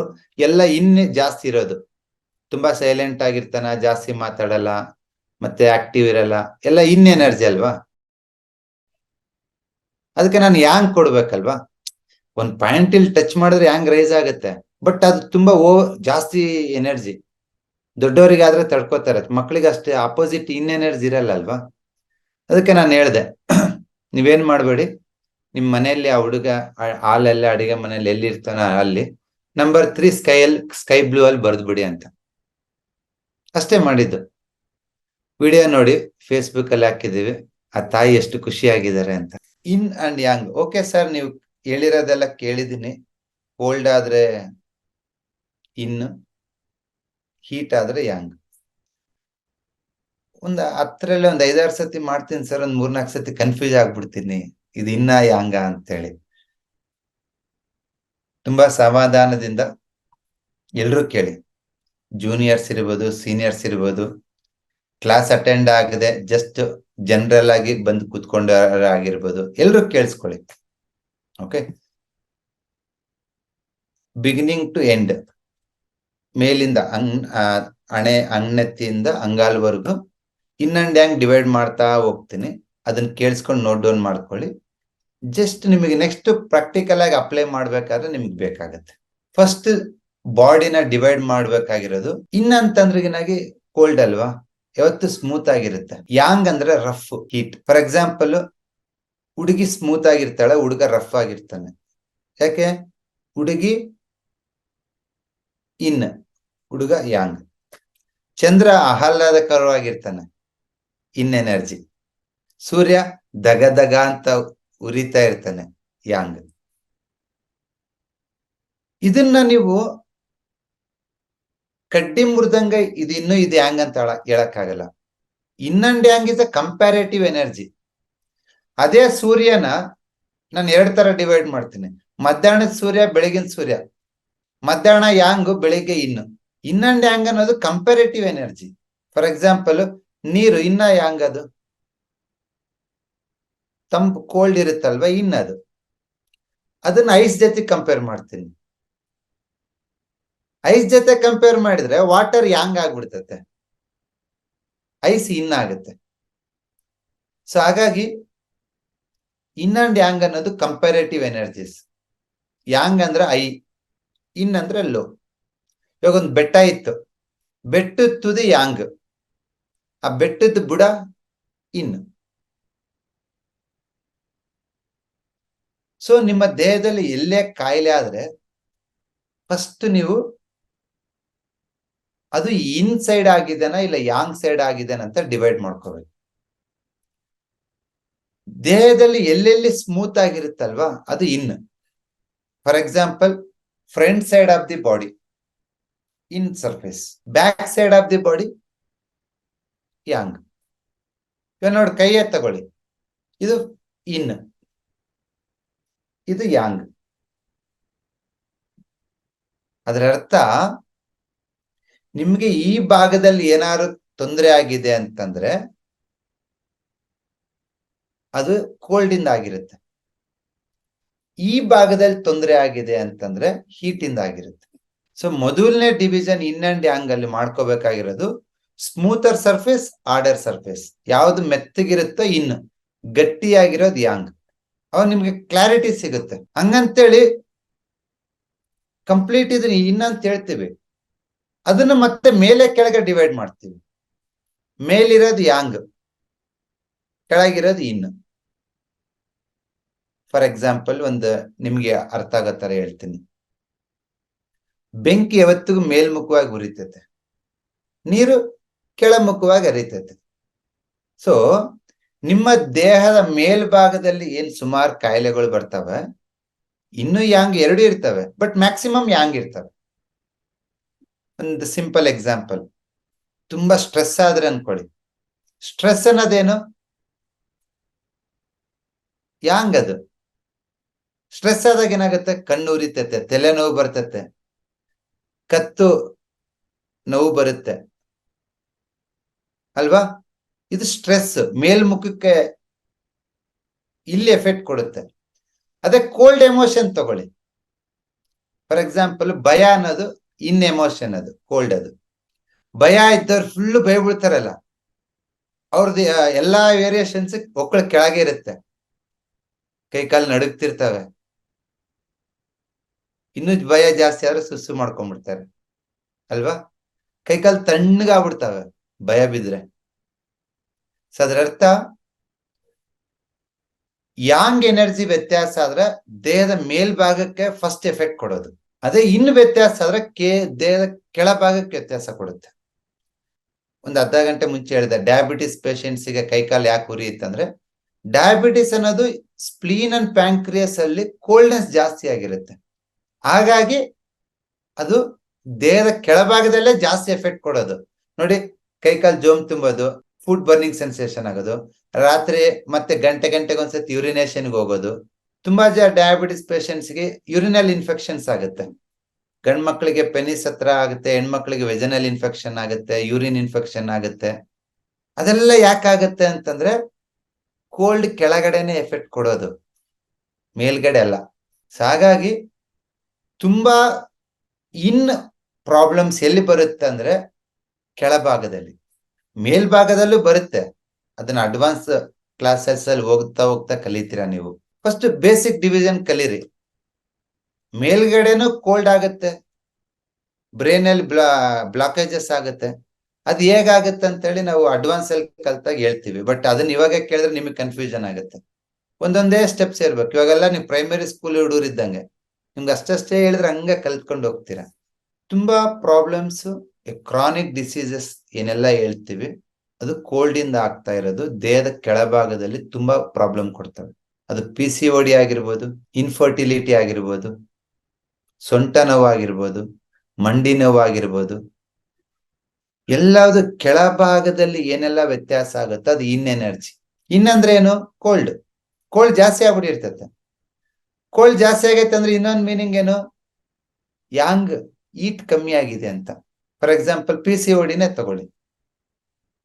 ಎಲ್ಲ ಇನ್ ಜಾಸ್ತಿ ಇರೋದು, ತುಂಬಾ ಸೈಲೆಂಟ್ ಆಗಿರ್ತಾನ, ಜಾಸ್ತಿ ಮಾತಾಡಲ್ಲ, ಮತ್ತೆ ಆಕ್ಟಿವ್ ಇರಲ್ಲ, ಎಲ್ಲ ಇನ್ ಎನರ್ಜಿ ಅಲ್ವಾ. ಅದಕ್ಕೆ ನಾನು ಯಾಂಗ್ ಕೊಡ್ಬೇಕಲ್ವಾ. ಒಂದ್ ಪಾಯಿಂಟ್ ಇಲ್ಲಿ ಟಚ್ ಮಾಡಿದ್ರೆ ಯಾಂಗ್ ರೈಸ್ ಆಗುತ್ತೆ, ಬಟ್ ಅದು ತುಂಬಾ ಜಾಸ್ತಿ ಎನರ್ಜಿ. ದೊಡ್ಡವರಿಗೆ ಆದ್ರೆ ತಡ್ಕೋತಾರೆ, ಮಕ್ಳಿಗೆ ಅಷ್ಟೇ ಆಪೋಸಿಟ್ ಇನ್ ಎನರ್ಜಿ ಇರಲ್ಲ ಅಲ್ವಾ. ಅದಕ್ಕೆ ನಾನು ಹೇಳ್ದೆ, ನೀವೇನ್ ಮಾಡ್ಬೇಡಿ, ನಿಮ್ ಮನೆಯಲ್ಲಿ ಆ ಹುಡುಗ ಹಾಲೆಲ್ಲ ಅಡಿಗೆ ಮನೇಲಿ ಎಲ್ಲಿ ಇರ್ತಾನ ಅಲ್ಲಿ ನಂಬರ್ 3 ಸ್ಕೈ ಬ್ಲೂ ಅಲ್ಲಿ ಬರ್ದ್ಬಿಡಿ ಅಂತ ಅಷ್ಟೇ ಮಾಡಿದ್ದು. ವಿಡಿಯೋ ನೋಡಿ ಫೇಸ್ಬುಕ್ ಅಲ್ಲಿ ಹಾಕಿದೀವಿ. ಆ ತಾಯಿ ಎಷ್ಟು ಖುಷಿಯಾಗಿದ್ದಾರೆ ಅಂತ. Yin and yang. Okay sir, ನೀವು ಹೇಳಿರೋದೆಲ್ಲ ಕೇಳಿದೀನಿ. ಕೋಲ್ಡ್ ಆದ್ರೆ ಇನ್, ಹೀಟ್ ಆದ್ರೆ ಯಾಂಗ್. ಒಂದ್ 10ರಲ್ಲಿ 5-6 ಸತಿ ಮಾಡ್ತೀನಿ ಸರ್, 3-4 ಸತಿ ಕನ್ಫ್ಯೂಸ್ ಆಗ್ಬಿಡ್ತೀನಿ, ಇದು ಇನ್ನ ಯಾಂಗ ಅಂತೇಳಿ. ತುಂಬಾ ಸಮಾಧಾನದಿಂದ ಎಲ್ರೂ ಕೇಳಿ. ಜೂನಿಯರ್ಸ್ ಇರ್ಬೋದು, ಸೀನಿಯರ್ಸ್ ಇರ್ಬೋದು, ಕ್ಲಾಸ್ ಅಟೆಂಡ್ ಆಗದೆ ಜಸ್ಟ್ ಜನರಲ್ ಆಗಿ ಬಂದು ಕೂತ್ಕೊಂಡ ಆಗಿರ್ಬೋದು, ಎಲ್ರೂ ಕೇಳಿಸ್ಕೊಳ್ಳಿ. ಓಕೆ, ಬಿಗಿನಿಂಗ್ ಟು ಎಂಡ್, ಮೇಲಿಂದ ಅಣ್ಣೆತ್ತಿಯಿಂದ ಅಂಗಾಲ್ವರೆಗೂ ಇನ್ ಅಂಡ್ ಯಾಂಗ್ ಡಿವೈಡ್ ಮಾಡ್ತಾ ಹೋಗ್ತೀನಿ. ಅದನ್ನ ಕೇಳಿಸ್ಕೊಂಡು ನೋಟ್ ಡೌನ್ ಮಾಡ್ಕೊಳ್ಳಿ. ಜಸ್ಟ್ ನಿಮಗೆ ನೆಕ್ಸ್ಟ್ ಪ್ರಾಕ್ಟಿಕಲ್ ಆಗಿ ಅಪ್ಲೈ ಮಾಡ್ಬೇಕಾದ್ರೆ ನಿಮ್ಗೆ ಬೇಕಾಗತ್ತೆ. ಫಸ್ಟ್ ಬಾಡಿನ ಡಿವೈಡ್ ಮಾಡ್ಬೇಕಾಗಿರೋದು. ಇನ್ ಅಂತಂದ್ರಿಗಿನಾಗಿ ಕೋಲ್ಡ್ ಅಲ್ವಾ, ಯಾವತ್ತು ಸ್ಮೂತ್ ಆಗಿರುತ್ತೆ. ಯಾಂಗ್ ಅಂದ್ರೆ ರಫ್, ಹೀಟ್. ಫಾರ್ ಎಕ್ಸಾಂಪಲ್, ಹುಡುಗಿ ಸ್ಮೂತ್ ಆಗಿರ್ತಾಳೆ, ಹುಡುಗ ರಫ್ ಆಗಿರ್ತಾನೆ. ಯಾಕೆ? ಹುಡುಗಿ ಇನ್, ಹುಡುಗ ಯಾಂಗ್. ಚಂದ್ರ ಆಹ್ಲಾದಕರವಾಗಿರ್ತಾನೆ, ಇನ್ ಎನರ್ಜಿ. ಸೂರ್ಯ ದಗ ದಗ ಅಂತ ಉರಿತಾ ಇರ್ತಾನೆ, ಯಾಂಗ್. ಇದನ್ನ ನೀವು ಕಡ್ಡಿ ಮುರಿದಂಗ ಇದು ಇನ್ನು ಇದು ಯಾಂಗ್ ಅಂತ ಹೇಳಕ್ಕಾಗಲ್ಲ. Yin and yang is a comparative energy. ಅದೇ ಸೂರ್ಯನ ನಾನು 2 ತರ ಡಿವೈಡ್ ಮಾಡ್ತೀನಿ. ಮಧ್ಯಾಹ್ನದ ಸೂರ್ಯ, ಬೆಳಗಿನ ಸೂರ್ಯ. ಮಧ್ಯಾಹ್ನ ಯಾಂಗ್, ಬೆಳಿಗ್ಗೆ ಇನ್ ಅಂಡ್ ಯಾಂಗ್ ಅನ್ನೋದು ಕಂಪ್ಯಾರೇಟಿವ್ ಎನರ್ಜಿ. ಫಾರ್ ಎಕ್ಸಾಂಪಲ್, ನೀರು ಇನ್ನ ಯಾಂಗ್, ಅದು ತಂಪು ಕೋಲ್ಡ್ ಇರುತ್ತಲ್ವಾ, ಅದು. ಅದನ್ನ ಐಸ್ ಜೊತೆ ಕಂಪೇರ್ ಮಾಡ್ತೀನಿ. ಐಸ್ ಜೊತೆ ಕಂಪೇರ್ ಮಾಡಿದ್ರೆ ವಾಟರ್ ಯಾಂಗ್ ಆಗ್ಬಿಡ್ತತೆ, ಐಸ್ ಇನ್ ಆಗುತ್ತೆ. ಸೊ ಹಾಗಾಗಿ ಇನ್ ಅಂಡ್ ಯಾಂಗ್ ಅನ್ನೋದು ಕಂಪ್ಯಾರೇಟಿವ್ ಎನರ್ಜೀಸ್. ಯಾಂಗ್ ಅಂದ್ರೆ ಐ, ಇನ್ ಅಂದ್ರೆ ಲೋ. ಇವಾಗ ಒಂದು ಬೆಟ್ಟ ಇತ್ತು, ಬೆಟ್ಟದ ತುದಿ ಯಾಂಗ್, ಆ ಬೆಟ್ಟದ ಬುಡ ಇನ್. ಸೊ ನಿಮ್ಮ ದೇಹದಲ್ಲಿ ಎಲ್ಲೇ ಕಾಯಿಲೆ ಆದ್ರೆ ಫಸ್ಟ್ ನೀವು ಅದು ಇನ್ ಸೈಡ್ ಆಗಿದೆನಾ ಇಲ್ಲ ಯಾಂಗ್ ಸೈಡ್ ಆಗಿದೆನಾ ಅಂತ ಡಿವೈಡ್ ಮಾಡ್ಕೋಬೇಕು. ದೇಹದಲ್ಲಿ ಎಲ್ಲೆಲ್ಲಿ ಸ್ಮೂತ್ ಆಗಿರುತ್ತಲ್ವಾ ಅದು yin. For example, front side of the body yin surface, back side of the body yang. ಇವಾಗ ನೋಡಿ, ಕೈಯೇ ತಗೊಳ್ಳಿ, ಇದು ಇನ್, ಇದು ಯಾಂಗ್. ಅದರ ಅರ್ಥ ನಿಮ್ಗೆ ಈ ಭಾಗದಲ್ಲಿ ಏನಾದ್ರು ತೊಂದರೆ ಆಗಿದೆ ಅಂತಂದ್ರೆ ಅದು ಕೋಲ್ಡ್ ಇಂದ ಆಗಿರುತ್ತೆ. ಈ ಭಾಗದಲ್ಲಿ ತೊಂದರೆ ಆಗಿದೆ ಅಂತಂದ್ರೆ ಹೀಟ್ ಇಂದ ಆಗಿರುತ್ತೆ. ಸೊ ಮೊದಲನೇ ಡಿವಿಷನ್ ಇನ್ ಅಂಡ್ ಯಾಂಗ್ ಅಲ್ಲಿ ಮಾಡ್ಕೋಬೇಕಾಗಿರೋದು ಸ್ಮೂತರ್ ಸರ್ಫೇಸ್, ಆರ್ಡರ್ ಸರ್ಫೇಸ್. ಯಾವ್ದು ಮೆತ್ತಗಿರುತ್ತೋ ಇನ್, ಗಟ್ಟಿಯಾಗಿರೋದು ಯಾಂಗ್. ಅವಾಗ ನಿಮ್ಗೆ ಕ್ಲಾರಿಟಿ ಸಿಗುತ್ತೆ. ಹಂಗಂತೇಳಿ ಕಂಪ್ಲೀಟ್ ಇದನ್ನ ಇನ್ ಅಂತ ಹೇಳ್ತೀವಿ, ಅದನ್ನ ಮತ್ತೆ ಮೇಲೆ ಕೆಳಗೆ ಡಿವೈಡ್ ಮಾಡ್ತೀವಿ. ಮೇಲಿರೋದು ಯಾಂಗ್, ಕೆಳಗಿರೋದು ಇನ್. ಫಾರ್ ಎಕ್ಸಾಂಪಲ್ ಒಂದು ನಿಮ್ಗೆ ಅರ್ಥ ಆಗೋ ತರ ಹೇಳ್ತೀನಿ. ಬೆಂಕಿ ಯಾವತ್ತಿಗೂ ಮೇಲ್ಮುಖವಾಗಿ ಉರಿತೈತೆ, ನೀರು ಕೆಳಮುಖವಾಗಿ ಹರಿತೈತೆ. ಸೊ ನಿಮ್ಮ ದೇಹದ ಮೇಲ್ಭಾಗದಲ್ಲಿ ಏನ್ ಸುಮಾರು ಕಾಯಿಲೆಗಳು ಬರ್ತವೆ, ಇನ್ನು ಯಾಂಗ್ ಎರಡು ಇರ್ತವೆ, ಬಟ್ ಮ್ಯಾಕ್ಸಿಮಮ್ ಯಾಂಗ್ ಇರ್ತವೆ. ಒಂದು ಸಿಂಪಲ್ ಎಕ್ಸಾಂಪಲ್, ತುಂಬಾ ಸ್ಟ್ರೆಸ್ ಆದ್ರೆ ಅನ್ಕೊಳ್ಳಿ, ಸ್ಟ್ರೆಸ್ ಅನ್ನೋದೇನು? ಯಾಂಗ್. ಅದು ಸ್ಟ್ರೆಸ್ ಆದಾಗ ಏನಾಗುತ್ತೆ? ಕಣ್ಣು ಉರಿತೈತೆ, ತಲೆನೋವು ಬರ್ತೈತೆ, ಕತ್ತು ನೋವು ಬರುತ್ತೆ ಅಲ್ವಾ? ಇದು ಸ್ಟ್ರೆಸ್, ಮೇಲ್ಮುಖಕ್ಕೆ ಇಲ್ಲಿ ಎಫೆಕ್ಟ್ ಕೊಡುತ್ತೆ. ಅದೇ ಕೋಲ್ಡ್ ಎಮೋಷನ್ ತಗೊಳ್ಳಿ. ಫಾರ್ ಎಕ್ಸಾಂಪಲ್ ಭಯ ಅನ್ನೋದು ಇನ್ ಎಮೋಷನ್, ಅದು ಕೋಲ್ಡ್. ಅದು ಭಯ ಇದ್ದವ್ರು ಫುಲ್ ಭಯ ಬೀಳ್ತಾರಲ್ಲ, ಅವ್ರದ್ದು ಎಲ್ಲಾ ವೇರಿಯೇಷನ್ಸ್ ಒಕ್ಕಳ ಕೆಳಗೆ ಇರುತ್ತೆ, ಕೈ ಕಾಲು ನಡುಗ್ತಿರ್ತವೆ. ಇನ್ನು ಭಯ ಜಾಸ್ತಿ ಆದ್ರೆ ಸುಸ್ಸು ಮಾಡ್ಕೊಂಡ್ಬಿಡ್ತಾರೆ ಅಲ್ವಾ? ಕೈಕಾಲು ತಣ್ಣಗಾಗ್ಬಿಡ್ತವೆ ಭಯ ಬಿದ್ರೆ. ಸೊ ಅದರ ಅರ್ಥ ಯಾಂಗ್ ಎನರ್ಜಿ ವ್ಯತ್ಯಾಸ ಆದ್ರೆ ದೇಹದ ಮೇಲ್ಭಾಗಕ್ಕೆ ಫಸ್ಟ್ ಎಫೆಕ್ಟ್ ಕೊಡೋದು. ಅದೇ ಇನ್ನು ವ್ಯತ್ಯಾಸ ಆದ್ರೆ ದೇಹದ ಕೆಳಭಾಗಕ್ಕೆ ವ್ಯತ್ಯಾಸ ಕೊಡುತ್ತೆ. ಒಂದು ಅರ್ಧ ಗಂಟೆ ಮುಂಚೆ ಹೇಳಿದೆ, ಡಯಾಬಿಟಿಸ್ ಪೇಷಂಟ್ಸ್ಗೆ ಕೈಕಾಲು ಯಾಕೆ ಉರಿಯುತ್ತಂದ್ರೆ, ಡಯಾಬಿಟಿಸ್ ಅನ್ನೋದು ಸ್ಪ್ಲೀನ್ ಅಂಡ್ ಪ್ಯಾಂಕ್ರಿಯಸ್ ಅಲ್ಲಿ ಕೋಲ್ಡ್ನೆಸ್ ಜಾಸ್ತಿ ಆಗಿರುತ್ತೆ. ಹಾಗಾಗಿ ಅದು ದೇಹದ ಕೆಳಭಾಗದಲ್ಲೇ ಜಾಸ್ತಿ ಎಫೆಕ್ಟ್ ಕೊಡೋದು. ನೋಡಿ, ಕೈಕಾಲು ಜೋಮ್ ತುಂಬೋದು, ಫುಡ್ ಬರ್ನಿಂಗ್ ಸೆನ್ಸೇಷನ್ ಆಗೋದು, ರಾತ್ರಿ ಮತ್ತೆ ಗಂಟೆಗೆ ಒಂದ್ಸತಿ ಯೂರಿನೇಷನ್ಗೆ ಹೋಗೋದು. ತುಂಬಾ ಡಯಾಬಿಟಿಸ್ ಪೇಷಂಟ್ಸ್ಗೆ ಯೂರಿನಲ್ ಇನ್ಫೆಕ್ಷನ್ಸ್ ಆಗುತ್ತೆ. ಗಂಡ್ ಮಕ್ಳಿಗೆ ಪೆನಿಸ್ ಹತ್ರ ಆಗುತ್ತೆ, ಹೆಣ್ಮಕ್ಳಿಗೆ ವೆಜನಲ್ ಇನ್ಫೆಕ್ಷನ್ ಆಗುತ್ತೆ, ಯೂರಿನ್ ಇನ್ಫೆಕ್ಷನ್ ಆಗುತ್ತೆ. ಅದೆಲ್ಲ ಯಾಕಾಗುತ್ತೆ ಅಂತಂದ್ರೆ ಕೋಲ್ಡ್ ಕೆಳಗಡೆನೆ ಎಫೆಕ್ಟ್ ಕೊಡೋದು, ಮೇಲ್ಗಡೆ ಅಲ್ಲ. ಹಾಗಾಗಿ ತುಂಬಾ ಇನ್ ಪ್ರಾಬ್ಲಮ್ಸ್ ಎಲ್ಲಿ ಬರುತ್ತೆ ಅಂದ್ರೆ ಕೆಳಭಾಗದಲ್ಲಿ. ಮೇಲ್ಭಾಗದಲ್ಲೂ ಬರುತ್ತೆ, ಅದನ್ನ ಅಡ್ವಾನ್ಸ್ ಕ್ಲಾಸಸ್ ಅಲ್ಲಿ ಹೋಗ್ತಾ ಕಲಿತೀರಾ ನೀವು. ಫಸ್ಟ್ ಬೇಸಿಕ್ ಡಿವಿಷನ್ ಕಲೀರಿ. ಮೇಲ್ಗಡೆನೂ ಕೋಲ್ಡ್ ಆಗುತ್ತೆ, ಬ್ರೈನ್ ಅಲ್ಲಿ ಬ್ಲಾಕೇಜಸ್ ಆಗುತ್ತೆ. ಅದು ಹೇಗಾಗುತ್ತೆ ಅಂತ ಹೇಳಿ ನಾವು ಅಡ್ವಾನ್ಸ್ ಅಲ್ಲಿ ಕಲ್ತಾಗ ಹೇಳ್ತೀವಿ, ಬಟ್ ಅದನ್ನ ಇವಾಗ ಕೇಳಿದ್ರೆ ನಿಮಗೆ ಕನ್ಫ್ಯೂಷನ್ ಆಗುತ್ತೆ. ಒಂದೊಂದೇ ಸ್ಟೆಪ್ಸ್ ಇರ್ಬೇಕು. ಇವಾಗೆಲ್ಲ ನೀವು ಪ್ರೈಮರಿ ಸ್ಕೂಲ್ ಹುಡುಗರು ಇದ್ದಂಗೆ, ನಿಮ್ಗೆ ಅಷ್ಟೇ ಹೇಳಿದ್ರೆ ಹಂಗೆ ಕಲ್ತ್ಕೊಂಡು ಹೋಗ್ತೀರಾ. ತುಂಬಾ ಪ್ರಾಬ್ಲಮ್ಸ್, ಕ್ರಾನಿಕ್ ಡಿಸೀಸಸ್ ಏನೆಲ್ಲ ಹೇಳ್ತೀವಿ ಅದು ಕೋಲ್ಡ್ ಇಂದ ಆಗ್ತಾ ಇರೋದು. ದೇಹದ ಕೆಳಭಾಗದಲ್ಲಿ ತುಂಬಾ ಪ್ರಾಬ್ಲಮ್ ಕೊಡ್ತವೆ. ಅದು PCOD ಆಗಿರ್ಬೋದು, ಇನ್ಫರ್ಟಿಲಿಟಿ ಆಗಿರ್ಬೋದು, ಸೊಂಟ ನೋವು ಆಗಿರ್ಬೋದು, ಮಂಡಿ ನೋವು ಆಗಿರ್ಬೋದು. ಎಲ್ಲಾವುದು ಕೆಳಭಾಗದಲ್ಲಿ ಏನೆಲ್ಲ ವ್ಯತ್ಯಾಸ ಆಗುತ್ತೋ ಅದು ಇನ್ ಎನರ್ಜಿ. ಇನ್ನಂದ್ರೆ ಏನು? ಕೋಲ್ಡ್. ಕೋಲ್ಡ್ ಜಾಸ್ತಿ ಆಗ್ಬಿಟ್ಟಿರ್ತೈತೆ. ಕೋಲ್ಡ್ ಜಾಸ್ತಿ ಆಗೈತೆ ಅಂದ್ರೆ ಇನ್ನೊಂದು ಮೀನಿಂಗ್ ಏನು? ಯಾಂಗ್ ಹೀಟ್ ಕಮ್ಮಿ ಆಗಿದೆ ಅಂತ. ಫಾರ್ ಎಕ್ಸಾಂಪಲ್ PCODನೇ ತಗೊಳ್ಳಿ.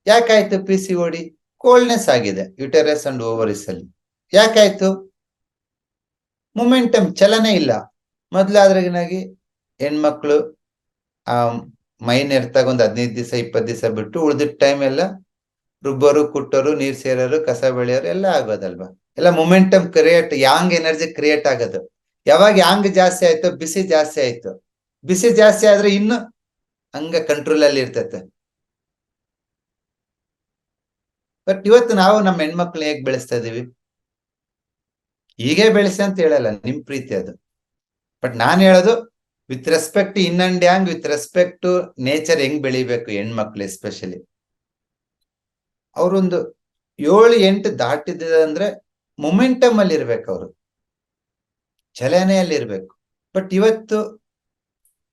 ಯಾಕಾಯ್ತು PCOD? ಕೋಲ್ಡ್ನೆಸ್ ಆಗಿದೆ ಯುಟೆರಸ್ ಅಂಡ್ ಓವರಿಸ್ ಅಲ್ಲಿ. ಯಾಕಾಯ್ತು? ಮೊಮೆಂಟಮ್, ಚಲನೆ ಇಲ್ಲ. ಮೊದ್ಲಾದ್ರಗಿನಾಗಿ ಹೆಣ್ಮಕ್ಳು ಆ ಮೈನ್ ಎರ್ತಾಗ ಒಂದು 15 ದಿವಸ 20 ದಿವಸ ಬಿಟ್ಟು ಉಳಿದಿದ್ದ ಟೈಮ್ ಎಲ್ಲ ರುಬ್ಬರು, ಕುಟ್ಟರು, ನೀರ್ ಸೇರೋರು, ಕಸ ಬೆಳೆಯೋರು ಎಲ್ಲ ಆಗೋದಲ್ವಾ. ಎಲ್ಲ momentum create, yang energy create ಆಗೋದು. ಯಾವಾಗ ಯಾಂಗ್ ಜಾಸ್ತಿ ಆಯ್ತು, ಬಿಸಿ ಜಾಸ್ತಿ ಆಯ್ತು. ಬಿಸಿ ಜಾಸ್ತಿ ಆದ್ರೆ ಇನ್ನು ಹಂಗ ಕಂಟ್ರೋಲ್ ಅಲ್ಲಿ ಇರ್ತೈತೆ. ಬಟ್ ಇವತ್ತು ನಾವು ನಮ್ಮ ಹೆಣ್ಮಕ್ಳು ಹೇಗ್ ಬೆಳೆಸ್ತಾ ಇದೀವಿ? ಹೀಗೆ ಬೆಳೆಸಿ ಅಂತ ಹೇಳಲ್ಲ, ನಿಮ್ ಪ್ರೀತಿ ಅದು. ಬಟ್ ನಾನ್ ಹೇಳೋದು with respect yin and yang, with respect to nature ಹೆಂಗ್ ಬೆಳಿಬೇಕು ಹೆಣ್ಮಕ್ಳು ಎಸ್ಪೆಷಲಿ. ಅವ್ರೊಂದು 7-8 ದಾಟಿದ ಅಂದ್ರೆ ಮೊಮೆಂಟಮ್ ಅಲ್ಲಿ ಇರ್ಬೇಕು, ಅವರು ಚಲನೆಯಲ್ಲಿ ಇರ್ಬೇಕು. ಬಟ್ ಇವತ್ತು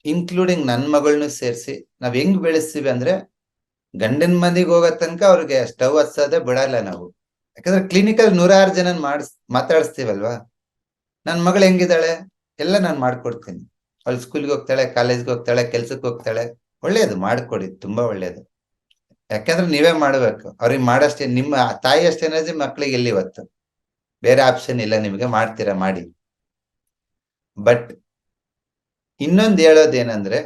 ಇನ್ಕ್ಲೂಡಿಂಗ್ ನನ್ ಮಗಳನ್ನೂ ಸೇರಿಸಿ ನಾವ್ ಹೆಂಗ್ ಬೆಳೆಸ್ತೀವಿ ಅಂದ್ರೆ, ಗಂಡನ ಮನೆಗೆ ಹೋಗೋ ತನಕ ಅವ್ರಿಗೆ ಸ್ಟವ್ ಹಚ್ಚೋದೇ ಬಿಡಲ್ಲ ನಾವು. ಯಾಕಂದ್ರೆ ಕ್ಲಿನಿಕಲ್ 106 ಜನ ಮಾತಾಡಿಸ್ತೀವಲ್ವಾ. ನನ್ ಮಗಳು ಹೆಂಗಿದ್ದಾಳೆ ಎಲ್ಲ ನಾನು ಮಾಡ್ಕೊಡ್ತೀನಿ. ಅವಳು ಸ್ಕೂಲ್ಗೆ ಹೋಗ್ತಾಳೆ, ಕಾಲೇಜ್ಗೆ ಹೋಗ್ತಾಳೆ, ಕೆಲ್ಸಕ್ಕೆ ಹೋಗ್ತಾಳೆ. ಒಳ್ಳೇದು, ಮಾಡ್ಕೊಡಿ, ತುಂಬಾ ಒಳ್ಳೇದು. ಯಾಕಂದ್ರೆ ನೀವೇ ಮಾಡ್ಬೇಕು. ಅವ್ರಿಗೆ ಮಾಡಷ್ಟೇ, ನಿಮ್ಮ ತಾಯಿ ಅಷ್ಟು ಎನರ್ಜಿ ಮಕ್ಳಿಗೆ ಎಲ್ಲಿ ಇವತ್ತು. ಬೇರೆ ಆಪ್ಷನ್ ಇಲ್ಲ ನಿಮ್ಗೆ, ಮಾಡ್ತೀರಾ ಮಾಡಿ. ಬಟ್ ಇನ್ನೊಂದು ಹೇಳೋದೇನಂದ್ರೆ,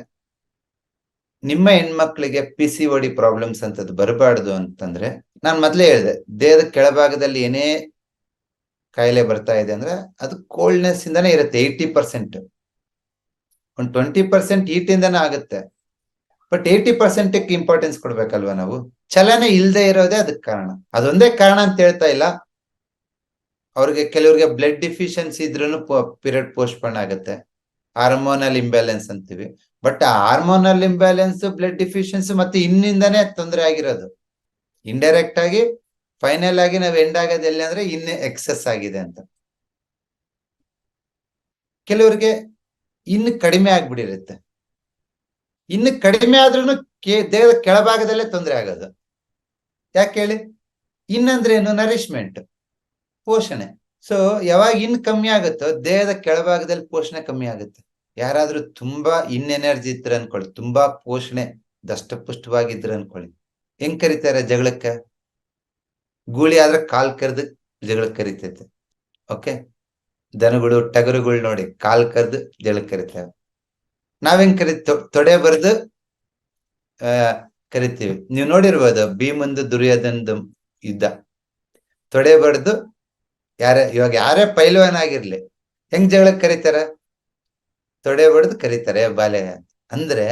ನಿಮ್ಮ ಹೆಣ್ಮಕ್ಳಿಗೆ PCOD ಪ್ರಾಬ್ಲಮ್ಸ್ ಅಂತದ್ದು ಬರಬಾರ್ದು ಅಂತಂದ್ರೆ, ನಾನ್ ಮೊದ್ಲೇ ಹೇಳಿದೆ, ದೇಹದ ಕೆಳಭಾಗದಲ್ಲಿ ಏನೇ ಕಾಯಿಲೆ ಬರ್ತಾ ಇದೆ ಅಂದ್ರೆ ಅದು ಕೋಲ್ಡ್ನೆಸ್ ಇಂದಾನೇ ಇರುತ್ತೆ. 80%, ಒಂದು 20% ಹೀಟ್ ಇಂದಾನೆ ಆಗುತ್ತೆ. ಬಟ್ 80% ಇಂಪಾರ್ಟೆನ್ಸ್ ಕೊಡ್ಬೇಕಲ್ವಾ ನಾವು. ಚಲನೆ ಇಲ್ಲದೆ ಇರೋದೇ ಅದಕ್ಕೆ ಕಾರಣ. ಅದೊಂದೇ ಕಾರಣ ಅಂತ ಹೇಳ್ತಾ ಇಲ್ಲ. ಅವ್ರಿಗೆ ಕೆಲವ್ರಿಗೆ ಬ್ಲಡ್ ಡಿಫಿಷಿಯನ್ಸಿ ಇದ್ರೂ ಪೀರಿಯಡ್ ಪೋಸ್ಟ್ಪೋನ್ ಆಗುತ್ತೆ, ಹಾರ್ಮೋನಲ್ ಇಂಬ್ಯಾಲೆನ್ಸ್ ಅಂತೀವಿ. ಬಟ್ ಆ ಹಾರ್ಮೋನಲ್ ಇಂಬ್ಯಾಲೆನ್ಸ್, ಬ್ಲಡ್ ಡಿಫಿಷಿಯನ್ಸಿ ಮತ್ತೆ ಇನ್ನಿಂದಾನೇ ತೊಂದರೆ ಆಗಿರೋದು. ಇಂಡೈರೆಕ್ಟ್ ಆಗಿ ಫೈನಲ್ ಆಗಿ ನಾವು ಎಂಡ್ ಆಗೋದು ಎಲ್ಲಿ ಅಂದ್ರೆ ಇನ್ನೇ ಎಕ್ಸೆಸ್ ಆಗಿದೆ ಅಂತ. ಕೆಲವ್ರಿಗೆ ಇನ್ನು ಕಡಿಮೆ ಆಗ್ಬಿಟ್ಟಿರುತ್ತೆ. ಇನ್ನು ಕಡಿಮೆ ಆದ್ರೂ ದೇಹದ ಕೆಳಭಾಗದಲ್ಲೇ ತೊಂದರೆ ಆಗೋದು. ಯಾಕೆ ಹೇಳಿ? ಇನ್ನಂದ್ರೆ ಏನು? ನರಿಶ್ಮೆಂಟ್, ಪೋಷಣೆ. ಸೊ ಯಾವಾಗ ಇನ್ ಕಮ್ಮಿ ಆಗುತ್ತೋ ದೇಹದ ಕೆಳಭಾಗದಲ್ಲಿ ಪೋಷಣೆ ಕಮ್ಮಿ ಆಗುತ್ತೆ. ಯಾರಾದ್ರೂ ತುಂಬಾ ಎನರ್ಜಿ ಇದ್ರೆ ಅನ್ಕೊಳ್ಳಿ, ತುಂಬಾ ಪೋಷಣೆ ದಷ್ಟಪುಷ್ಟವಾಗಿದ್ರೆ ಅನ್ಕೊಳ್ಳಿ, ಹೆಂಗ್ ಕರೀತಾರೆ ಜಗಳಕ್ಕೆ? ಗೂಳಿ ಆದ್ರೆ ಕಾಲ್ ಕರೆದು ಜಗಳಕ್ಕೆ ಕರಿತೈತೆ. ಓಕೆ, ದನಗಳು, ಟಗರುಗಳು ನೋಡಿ ಕಾಲ್ ಕರೆದು ಜಗಳಕ್ಕೆ ಕರಿತೇವೆ. ನಾವೆಂಗ್ ತೊಡೆ ಬರೆದು ಕರಿತೀವಿ. ನೀವು ನೋಡಿರ್ಬೋದು ಭೀಮಂದು ದುರ್ಯೋಧನದ ಯುದ್ಧ. ತೊಡೆ ಬಡ್ದು ಇವಾಗ ಯಾರೇ ಪೈಲ್ವಾನ್ ಆಗಿರ್ಲಿ, ಹೆಂಗ್ ಜಗಳಕ್ಕೆ ಕರೀತಾರ? ತೊಡೆ ಬಡ್ದು ಕರೀತಾರೆ ಬಾಲ್ಯ. ಅಂದ್ರೆ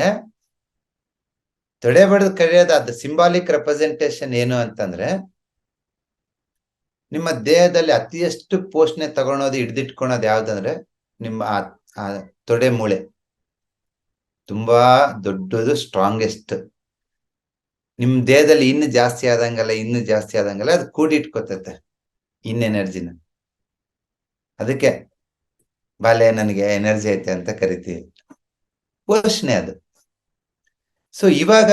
ತೊಡೆ ಬಡ್ದು ಕರೆಯೋದು, ಅದು ಸಿಂಬಾಲಿಕ್ ರೆಪ್ರೆಸೆಂಟೇಶನ್ ಏನು ಅಂತಂದ್ರೆ, ನಿಮ್ಮ ದೇಹದಲ್ಲಿ ಅತಿಯಷ್ಟು ಪೋಷಣೆ ತಗೊಳೋದು, ಹಿಡ್ದಿಟ್ಕೊಳೋದು ಯಾವ್ದಂದ್ರೆ ನಿಮ್ಮ ಆ ತೊಡೆ ಮೂಳೆ. ತುಂಬಾ ದೊಡ್ಡದು, ಸ್ಟ್ರಾಂಗೆಸ್ಟ್. ನಿಮ್ ದೇಹದಲ್ಲಿ ಇನ್ನು ಜಾಸ್ತಿ ಆದಂಗಲ್ಲ ಅದು ಕೂಡಿಟ್ಕೋತೈತೆ ಎನರ್ಜಿನ. ಅದಕ್ಕೆ ಬಾಲ್ಯ ನನಗೆ ಎನರ್ಜಿ ಐತೆ ಅಂತ ಕರಿತೀವಿ, ಪೋಷಣೆ ಅದು. ಸೊ ಇವಾಗ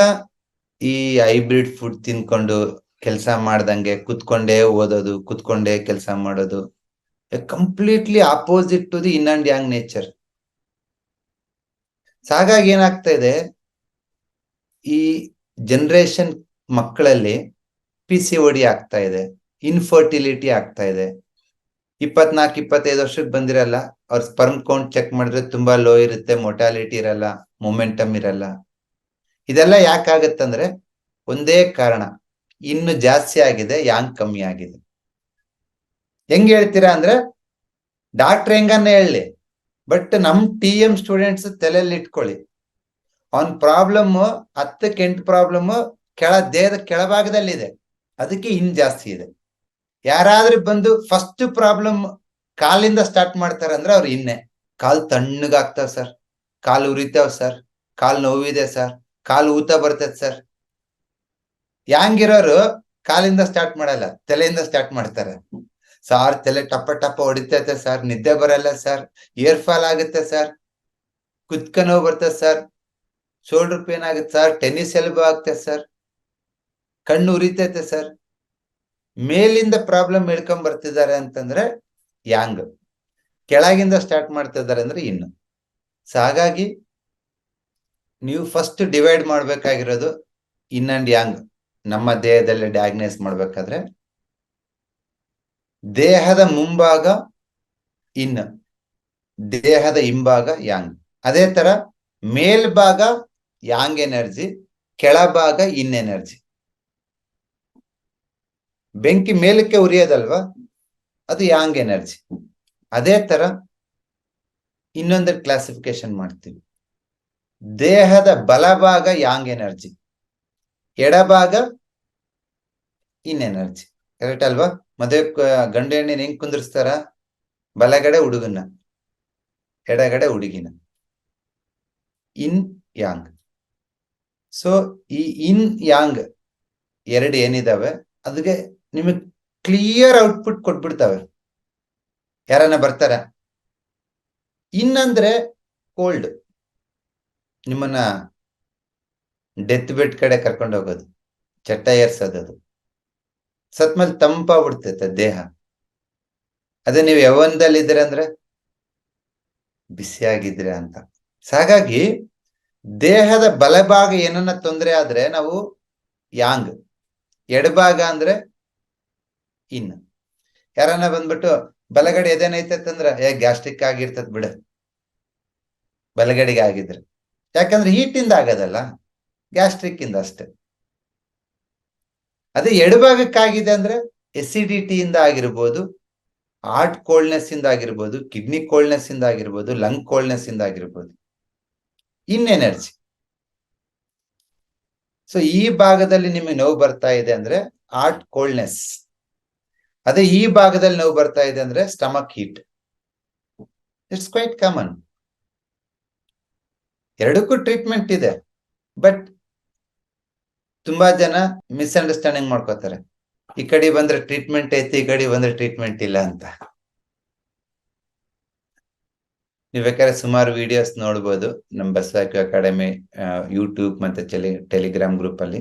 ಈ ಹೈಬ್ರಿಡ್ ಫುಡ್ ತಿನ್ಕೊಂಡು ಕೆಲಸ ಮಾಡ್ದಂಗೆ ಕುತ್ಕೊಂಡೇ ಓದೋದು, ಕುತ್ಕೊಂಡೇ ಕೆಲಸ ಮಾಡೋದು, completely opposite to the yin and yang nature. ಹಾಗಾಗಿ ಏನಾಗ್ತಾ ಇದೆ, ಈ ಜನರೇಷನ್ ಮಕ್ಕಳಲ್ಲಿ PCOD ಆಗ್ತಾ ಇದೆ, ಇನ್ಫರ್ಟಿಲಿಟಿ ಆಗ್ತಾ ಇದೆ. 24-25 ವರ್ಷಕ್ಕೆ ಬಂದಿರಲ್ಲ, ಅವ್ರ ಸ್ಪರ್ಮ್ ಕೌಂಟ್ ಚೆಕ್ ಮಾಡಿದ್ರೆ ತುಂಬಾ ಲೋ ಇರುತ್ತೆ, ಮೊಟಾಲಿಟಿ ಇರಲ್ಲ, ಮೊಮೆಂಟಮ್ ಇರಲ್ಲ. ಇದೆಲ್ಲ ಯಾಕಾಗತ್ತಂದ್ರೆ ಒಂದೇ ಕಾರಣ, ಇನ್ನು ಜಾಸ್ತಿ ಆಗಿದೆ, ಯಾಂಗ್ ಕಮ್ಮಿ ಆಗಿದೆ. ಹೆಂಗ್ ಹೇಳ್ತೀರಾ ಅಂದ್ರೆ, ಡಾಕ್ಟರ್ ಹೆಂಗನ್ನ ಹೇಳಿ, ಬಟ್ ನಮ್ TM ಸ್ಟೂಡೆಂಟ್ಸ್ ತಲೆಯಲ್ಲಿ ಇಟ್ಕೊಳ್ಳಿ, ಅವನ್ ಪ್ರಾಬ್ಲಮ್ 10ಕ್ಕೆ 8 ಪ್ರಾಬ್ಲಮ್ ದೇಹದ ಕೆಳಭಾಗದಲ್ಲಿದೆ, ಅದಕ್ಕೆ ಇನ್ ಜಾಸ್ತಿ ಇದೆ. ಯಾರಾದ್ರೂ ಬಂದು ಫಸ್ಟ್ ಪ್ರಾಬ್ಲಮ್ ಕಾಲಿಂದ ಸ್ಟಾರ್ಟ್ ಮಾಡ್ತಾರಂದ್ರೆ ಅವ್ರು ಇನ್ನೆ ಕಾಲ್ ತಣ್ಣಗಾಗ್ತಾವ ಸರ್, ಕಾಲು ಉರಿತಾವ್ ಸರ್, ಕಾಲ್ ನೋವಿದೆ ಸರ್, ಕಾಲು ಊತ ಬರ್ತೈತೆ ಸರ್. ಯಾಂಗಿರೋರು ಕಾಲಿಂದ ಸ್ಟಾರ್ಟ್ ಮಾಡಲ್ಲ, ತಲೆಯಿಂದ ಸ್ಟಾರ್ಟ್ ಮಾಡ್ತಾರೆ. ಸಾರ್ ತಲೆ ಟಪ್ಪ ಟಪ್ಪ ಹೊಡಿತೈತೆ ಸರ್, ನಿದ್ದೆ ಬರಲ್ಲ ಸರ್, ಏರ್ ಫಾಲ್ ಆಗುತ್ತೆ ಸರ್, ಕುತ್ಕ ನೋವು ಬರ್ತದೆ ಸರ್, ಶೋಲ್ಡರ್ ಪೇನ್ ಆಗುತ್ತೆ ಸರ್, ಟೆನ್ನಿಸ್ ಎಲ್ಬೋ ಆಗ್ತದೆ ಸರ್, ಕಣ್ಣು ಉರಿತೈತೆ ಸರ್. ಮೇಲಿಂದ ಪ್ರಾಬ್ಲಮ್ ಹೇಳ್ಕೊಂಡ್ ಬರ್ತಿದ್ದಾರೆ ಅಂತಂದ್ರೆ ಯಾಂಗ್, ಕೆಳಗಿಂದ ಸ್ಟಾರ್ಟ್ ಮಾಡ್ತಿದ್ದಾರೆ ಅಂದ್ರೆ ಇನ್ನು. ಸೊ ಹಾಗಾಗಿ ನೀವು ಫಸ್ಟ್ ಡಿವೈಡ್ ಮಾಡ್ಬೇಕಾಗಿರೋದು ಇನ್ ಅಂಡ್ ಯಾಂಗ್. ನಮ್ಮ ದೇಹದಲ್ಲಿ ಡಯಾಗ್ನೈಸ್ ಮಾಡ್ಬೇಕಾದ್ರೆ ದೇಹದ ಮುಂಭಾಗ ಇನ್, ದೇಹದ ಹಿಂಭಾಗ ಯಾಂಗ್. ಅದೇ ತರ ಮೇಲ್ಭಾಗ ಯಾಂಗ್ ಎನರ್ಜಿ, ಕೆಳಭಾಗ ಇನ್ ಎನರ್ಜಿ. ಬೆಂಕಿ ಮೇಲಕ್ಕೆ ಉರಿಯೋದಲ್ವಾ, ಅದು ಯಾಂಗ್ ಎನರ್ಜಿ. ಅದೇ ತರ ಇನ್ನೊಂದು ಕ್ಲಾಸಿಫಿಕೇಶನ್ ಮಾಡ್ತೀವಿ, ದೇಹದ ಬಲಭಾಗ ಯಾಂಗ್ ಎನರ್ಜಿ, ಎಡಭಾಗ ಇನ್ ಎನರ್ಜಿ. ಕರೆಕ್ಟ್ ಅಲ್ವಾ? ಮದುವೆ ಗಂಡ ಹೆಣ್ಣಿನ ಹೆಂಗ್ ಕುಂದಿರ್ಸ್ತಾರ? ಬಲಗಡೆ ಹುಡುಗನ, ಎಡಗಡೆ ಹುಡುಗಿನ, ಇನ್ ಯಾಂಗ್. ಸೊ ಈ ಇನ್ ಯಾಂಗ್ ಎರಡು ಏನಿದಾವೆ ಅದಕ್ಕೆ ನಿಮಗೆ ಕ್ಲಿಯರ್ ಔಟ್ಪುಟ್ ಕೊಟ್ಬಿಡ್ತವೆ. ಯಾರನ್ನ ಬರ್ತಾರ? ಇನ್ನಂದ್ರೆ ಕೋಲ್ಡ್, ನಿಮ್ಮನ್ನ ಡೆತ್ ಬೆಡ್ ಕಡೆ ಕರ್ಕೊಂಡು ಹೋಗೋದು, ಚಟ್ಟ ಏರ್ಸೋದು. ಸತ್ಮೇಲೆ ತಂಪಾಗ್ಬಿಡ್ತೈತೆ ದೇಹ. ಅದೇ ನೀವು ಯೌವನದಲ್ಲಿದ್ದೀರ ಅಂದ್ರೆ ಬಿಸಿಯಾಗಿದ್ರೆ ಅಂತ. ಹಾಗಾಗಿ ದೇಹದ ಬಲಭಾಗ ಏನನ್ನ ತೊಂದರೆ ಆದ್ರೆ ನಾವು ಯಾಂಗ್, ಎಡಭಾಗ ಅಂದ್ರೆ ಇನ್. ಯಾರನ್ನ ಬಂದ್ಬಿಟ್ಟು ಬಲಗಡೆ ಎದೇನೈತಂದ್ರ ಗ್ಯಾಸ್ಟ್ರಿಕ್ ಆಗಿರ್ತದ ಬಿಡ, ಬಲಗಡೆಗೆ ಆಗಿದ್ರೆ. ಯಾಕಂದ್ರೆ ಹೀಟಿಂದ ಆಗೋದಲ್ಲ, ಗ್ಯಾಸ್ಟ್ರಿಕ್ ಇಂದ ಅಷ್ಟೇ. ಅದೇ ಎಡಭಾಗಕ್ಕಾಗಿದೆ ಅಂದ್ರೆ ಎಸಿಡಿಟಿಯಿಂದ ಆಗಿರ್ಬೋದು, ಹಾರ್ಟ್ ಕೋಲ್ಡ್ನೆಸ್ ಇಂದ ಆಗಿರ್ಬೋದು, ಕಿಡ್ನಿ ಕೋಲ್ಡ್ನೆಸ್ ಇಂದ ಆಗಿರ್ಬೋದು, ಲಂಗ್ ಕೋಲ್ಡ್ನೆಸ್ ಇಂದ ಆಗಿರ್ಬೋದು, ಇನ್ ಎನರ್ಜಿ. ಸೊ ಈ ಭಾಗದಲ್ಲಿ ನಿಮಗೆ ನೋವು ಬರ್ತಾ ಇದೆ ಅಂದ್ರೆ ಹಾರ್ಟ್ ಕೋಲ್ಡ್ನೆಸ್. ಅದೇ ಈ ಭಾಗದಲ್ಲಿ ನೋವು ಬರ್ತಾ ಇದೆ ಅಂದ್ರೆ stomach heat. It's quite common. ಎರಡಕ್ಕೂ ಟ್ರೀಟ್ಮೆಂಟ್ ಇದೆ. ಬಟ್ ತುಂಬಾ ಜನ ಮಿಸ್ಅಂಡರ್ಸ್ಟ್ಯಾಂಡಿಂಗ್ ಮಾಡ್ಕೋತಾರೆ. ಈ ಕಡೆ ಬಂದ್ರೆ ಟ್ರೀಟ್ಮೆಂಟ್ ಐತಿ, ಈ ಕಡೆ ಬಂದ್ರೆ ಟ್ರೀಟ್ಮೆಂಟ್ ಇಲ್ಲ ಅಂತ. ನೀವು ಬೇಕಾದ್ರೆ ಸುಮಾರು ವಿಡಿಯೋಸ್ ನೋಡ್ಬೋದು ನಮ್ಮ ಬಸವಾಕ್ಯೂ ಅಕಾಡೆಮಿ ಯೂಟ್ಯೂಬ್ ಮತ್ತೆ ಟೆಲಿಗ್ರಾಮ್ ಗ್ರೂಪ್ ಅಲ್ಲಿ.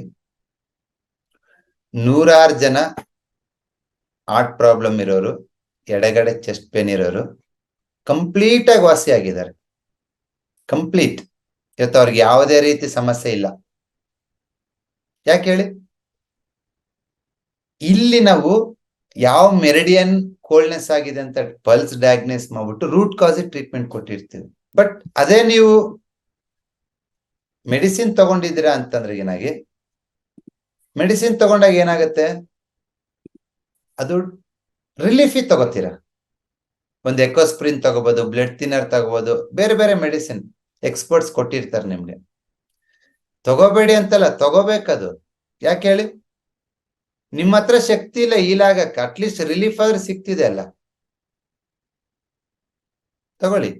100 ಜನ ಹಾರ್ಟ್ ಪ್ರಾಬ್ಲಮ್ ಇರೋರು, ಎಡಗಡೆ ಚೆಸ್ಟ್ ಪೇನ್ ಇರೋರು ಕಂಪ್ಲೀಟ್ ಆಗಿ ವಾಸಿ ಆಗಿದ್ದಾರೆ. ಕಂಪ್ಲೀಟ್. ಇವತ್ತು ಅವ್ರಿಗೆ ಯಾವುದೇ ರೀತಿ ಸಮಸ್ಯೆ ಇಲ್ಲ. ಯಾಕೆ ಹೇಳಿ? ಇಲ್ಲಿ ನಾವು ಯಾವ ಮೆರಿಡಿಯನ್ ಕೋಲ್ಡ್ನೆಸ್ ಆಗಿದೆ ಅಂತ ಪಲ್ಸ್ ಡಯಾಗ್ನೋಸ್ ಮಾಡ್ಬಿಟ್ಟು ರೂಟ್ ಕಾಸ್ ಟ್ರೀಟ್ಮೆಂಟ್ ಕೊಟ್ಟಿರ್ತೀವಿ. ಬಟ್ ಅದೇ ನೀವು ಮೆಡಿಸಿನ್ ತಗೊಂಡಿದ್ದೀರಾ ಅಂತಂದ್ರೆ ಏನಾಗಿ, ಮೆಡಿಸಿನ್ ತಗೊಂಡಾಗ ಏನಾಗುತ್ತೆ, ಅದು ರಿಲೀಫಿ ತಗೋತೀರಾ. ಒಂದು ಎಕೋಸ್ಪ್ರಿನ್ ತಗೋಬಹುದು, ಬ್ಲಡ್ ಥಿನ್ನರ್ ತಗೋಬಹುದು, ಬೇರೆ ಬೇರೆ ಮೆಡಿಸಿನ್ ಎಕ್ಸ್ಪರ್ಟ್ಸ್ ಕೊಟ್ಟಿರ್ತಾರೆ ನಿಮ್ಗೆ. ತಗೋಬೇಡಿ ಅಂತಲ್ಲ, ತಗೋಬೇಕದು. ಯಾಕೆ ಹೇಳಿ? ನಿಮ್ಮ ಹತ್ರ ಶಕ್ತಿ ಇಲ್ಲ ಈಲಾಗಕ್ಕೆ, ಅಟ್ಲೀಸ್ಟ್ ರಿಲೀಫ್ ಆದ್ರೆ ಸಿಗ್ತಿದೆ ಅಲ್ಲ, ತಗೊಳ್ಳಿ.